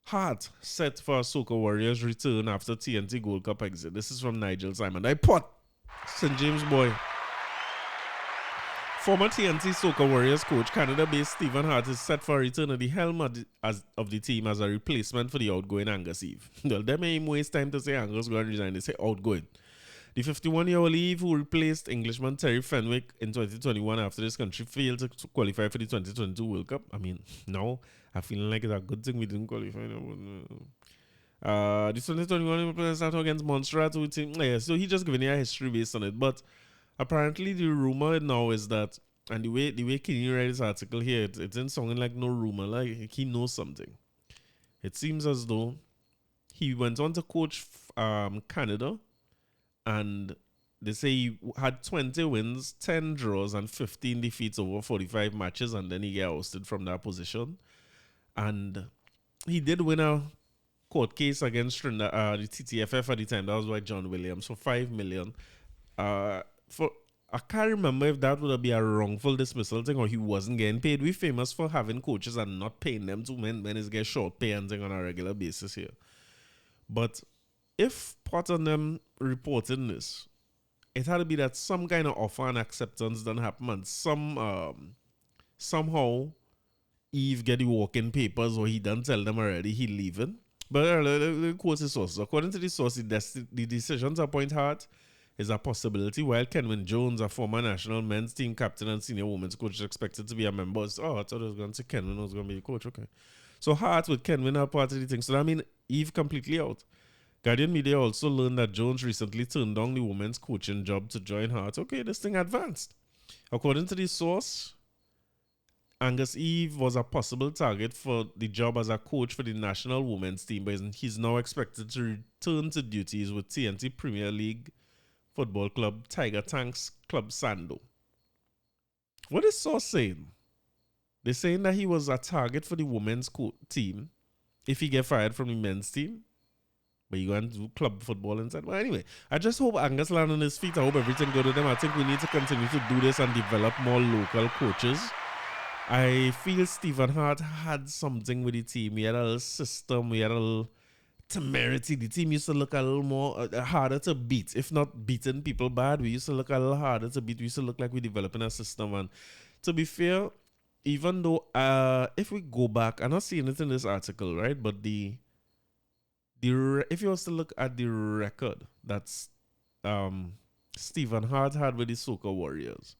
Hart set for a Soca Worriers return after TNT Gold Cup exit. This is from Nigel Simon. I put St. James boy. Former TNT Soca Worriers coach, Canada-based Stephen Hart is set for a return at the helm of the team as a replacement for the outgoing Angus Eve. Well, they may waste time to say Angus going to resign. They say outgoing. The 51-year-old Eve, who replaced Englishman Terry Fenwick in 2021 after this country failed to qualify for the 2022 World Cup. I mean, now I feeling like it's a good thing we didn't qualify. The 2021 players out against Montserrat. Yeah, so he just giving you a history based on it. But apparently the rumor now is that, and the way Kenny read this article here, it didn't sound like no rumor, like he knows something. It seems as though he went on to coach Canada, and they say he had 20 wins, 10 draws, and 15 defeats over 45 matches, and then he got ousted from that position. And he did win a court case against the TTFF at the time. That was by John Williams for $5 million. I can't remember if that would be a wrongful dismissal thing or he wasn't getting paid. We're famous for having coaches and not paying them to men it's get short pay and thing on a regular basis here. But if part of them reporting this, it had to be that some kind of offer and acceptance done happen and somehow Eve get the walking papers or he done tell them already he leaving. But the quote his sources. According to the source, the decision to appoint Hart is a possibility, while Kenwin Jones, a former national men's team captain and senior women's coach, is expected to be a member. Oh, I thought it was going to say Kenwin was going to be the coach. Okay. So Hart with Kenwin are part of the thing. So that means Eve completely out. Guardian Media also learned that Jones recently turned down the women's coaching job to join Hart. Okay, this thing advanced. According to the source, Angus Eve was a possible target for the job as a coach for the national women's team, but he's now expected to return to duties with TNT Premier League football club Tiger Tanks Club Sando. What is source saying? They're saying that he was a target for the women's team if he get fired from the men's team. But you going to do club football instead. Well, anyway, I just hope Angus land on his feet. I hope everything good with them. I think we need to continue to do this and develop more local coaches. I feel Stephen Hart had something with the team. We had a little system. We had a little temerity. The team used to look a little more harder to beat. If not beating people bad, we used to look a little harder to beat. We used to look like we're developing a system. And to be fair, even though if we go back, I'm not seeing it in this article, right? But if you was to look at the record that's Stephen Hart had with the Soca Worriers,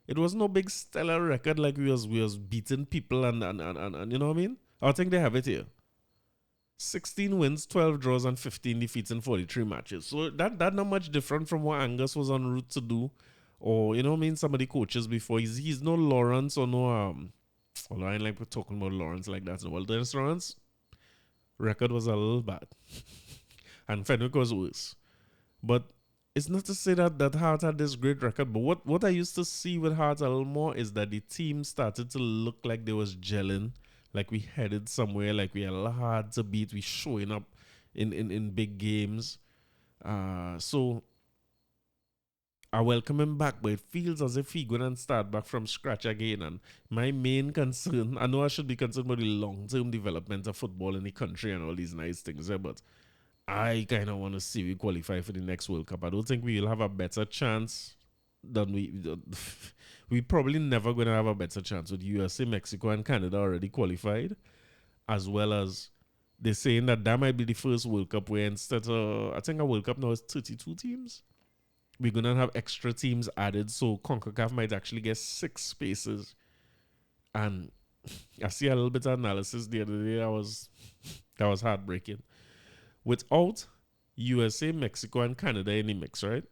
it was no big stellar record like we was beating people and you know what I mean? I think they have it here. 16 wins, 12 draws, and 15 defeats in 43 matches. So that not much different from what Angus was en route to do. Or, you know what I mean, some of the coaches before. He's no Lawrence or no although I ain't like we're talking about Lawrence like that. Well, Dennis Lawrence record was a little bad. And Fenwick was worse. But it's not to say that Hart had this great record, but what I used to see with Hart a little more is that the team started to look like they was gelling, like we headed somewhere, like we are hard to beat, we showing up in big games. So I welcome him back, but it feels as if he going to start back from scratch again. And my main concern, I know I should be concerned about the long-term development of football in the country and all these nice things there, but I kind of want to see we qualify for the next World Cup. I don't think we'll have a better chance than we probably never going to have a better chance with USA, Mexico, and Canada already qualified, as well as they're saying that might be the first World Cup where instead of, I think a World Cup now is 32 teams. We're going to have extra teams added, so CONCACAF might actually get 6 spaces. And I see a little bit of analysis the other day that was heartbreaking. Without USA, Mexico, and Canada in the mix, right?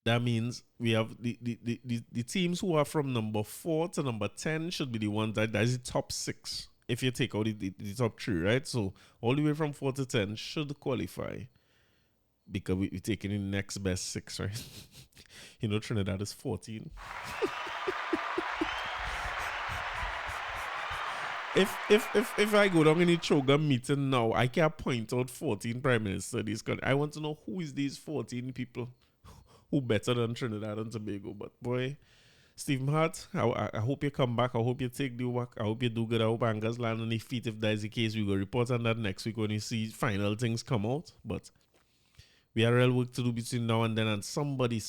That means we have the teams who are from number 4 to number 10 should be the ones that is the top 6. If you take out the top 3, right? So all the way from 4 to 10 should qualify. Because we're taking the next best 6, right? You know, Trinidad is 14. If I go down in the Choga meeting now, I can point out 14 prime ministers of this country. I want to know who is these 14 people who better than Trinidad and Tobago. But boy, Stephen Hart, I hope you come back. I hope you take the work. I hope you do good. I hope Angus land on his feet. If that is the case, we go report on that next week when you see final things come out. But we have real work to do between now and then, and somebody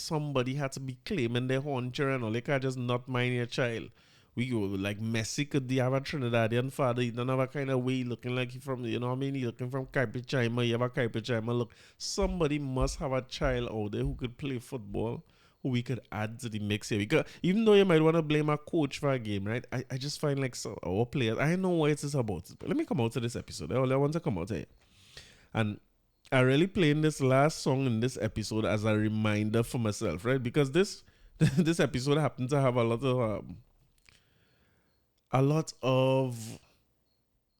had to be claiming their hauncher and all. They can't just not mind your child. We go like Messi could have a Trinidadian father. He don't have a kind of way looking like he from, you know what I mean? He looking from Caricom. You have a Caricom look. Somebody must have a child out there who could play football, who we could add to the mix here. Because even though you might want to blame a coach for a game, right? I just find like our players, I know what it is about. But let me come out to this episode. I want to come out here. And I really playing this last song in this episode as a reminder for myself, right? Because this episode happened to have a lot of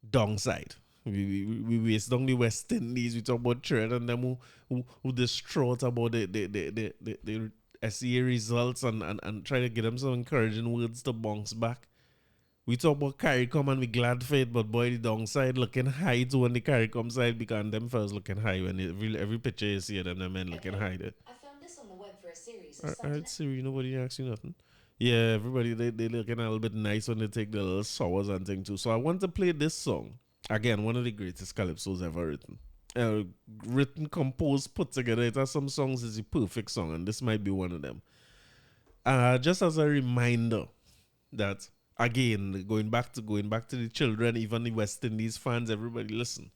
downside. We waste down the West Indies. We talk about Trinidad and them who distraught about the SEA results and try to get them some encouraging words to bounce back. We talk about Caricom and we glad for it, but boy, the downside looking high too on the Caricom side because them first looking high when every picture you see them men looking high there. I found this on the web for a series. Alright, Siri, nobody asks you nothing. Yeah, everybody, they looking a little bit nice when they take the little sours and thing too. So I want to play this song. Again, one of the greatest calypsos ever written. Written, composed, put together. It has some songs is the perfect song, and this might be one of them. Just as a reminder that, again, going back to the children, even the West Indies fans, everybody listen.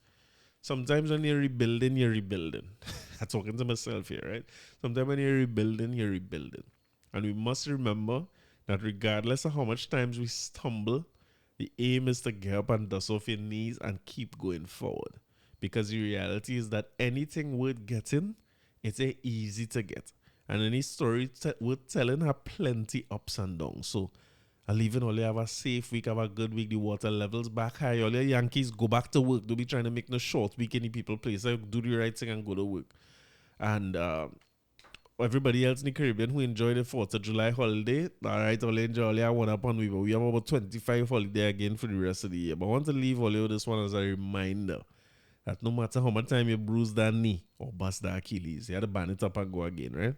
Sometimes when you're rebuilding, you're rebuilding. I'm talking to myself here, right? Sometimes when you're rebuilding, you're rebuilding. And we must remember that regardless of how much times we stumble, the aim is to get up and dust off your knees and keep going forward. Because the reality is that anything worth getting, it's easy to get. And any story worth telling have plenty ups and downs. So I leave it all you have a safe week, have a good week, the water levels back high. All your Yankees go back to work. Don't be trying to make no short week in the people place. Do the right thing and go to work. And everybody else in the Caribbean who enjoy the 4th of July holiday, all right, all enjoy all your one upon we, but we have about 25 holiday again for the rest of the year. But I want to leave all of this one as a reminder that no matter how much time you bruise that knee or bust that Achilles, you have to band it up and go again, right?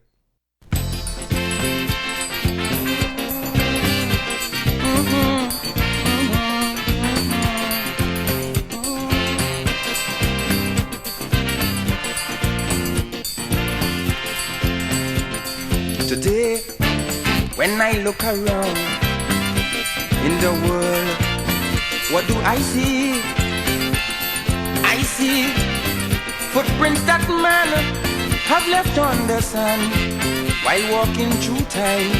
Today, when I look around in the world, what do I see? I see footprints that man have left on the sand while walking through times.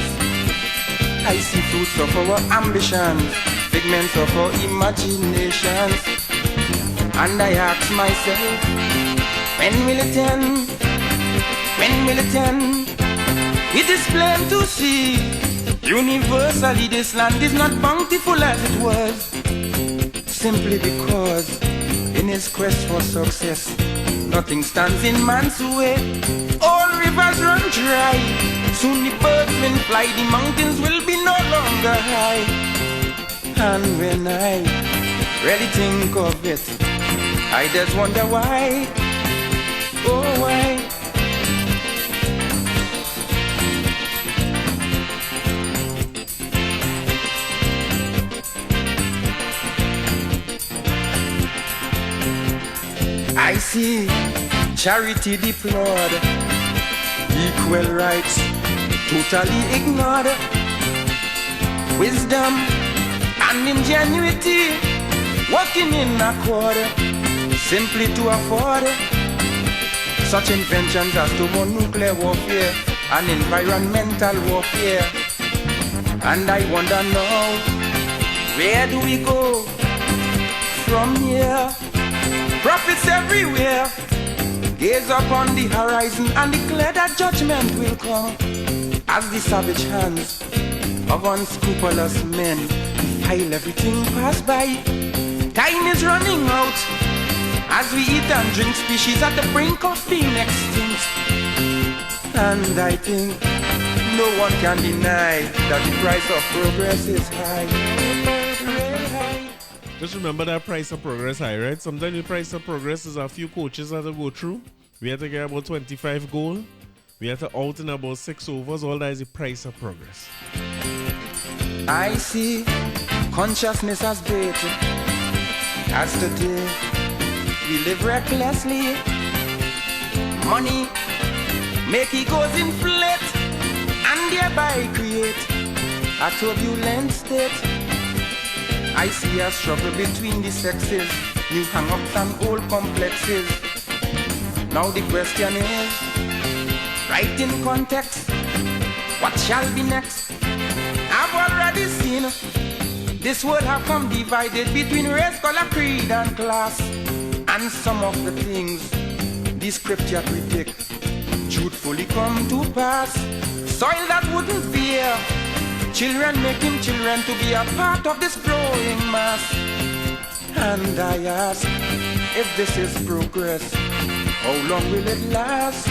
I see fruits of our ambitions, figments of our imaginations, and I ask myself, when will it end? When will it end? It is plain to see, universally this land is not bountiful as it was, simply because in his quest for success, nothing stands in man's way. All rivers run dry, soon the birds will fly, the mountains will be no longer high. And when I really think of it, I just wonder why, oh why. I see charity deplored, equal rights totally ignored, wisdom and ingenuity working in accord, simply to afford such inventions as thermonuclear warfare and environmental warfare. And I wonder now, where do we go from here? Prophets everywhere gaze upon the horizon and declare that judgment will come as the savage hands of unscrupulous men defile everything pass by. Time is running out as we eat and drink, species at the brink of being extinct. And I think no one can deny that the price of progress is high. Just remember that price of progress high, right? Sometimes the price of progress is a few coaches that to go through. We have to get about 25 goal. We have to out in about 6 overs. All that is the price of progress. I see consciousness as bait, as today we live recklessly. Money make egos inflate and thereby create a turbulent state. I see a struggle between the sexes, new hang-ups and old complexes. Now the question is, right in context, what shall be next? I've already seen this world have come divided between race, color, creed and class. And some of the things the scripture predict truthfully come to pass. Soil that wouldn't bear children, making children to be a part of this growing mass. And I ask, if this is progress, how long will it last?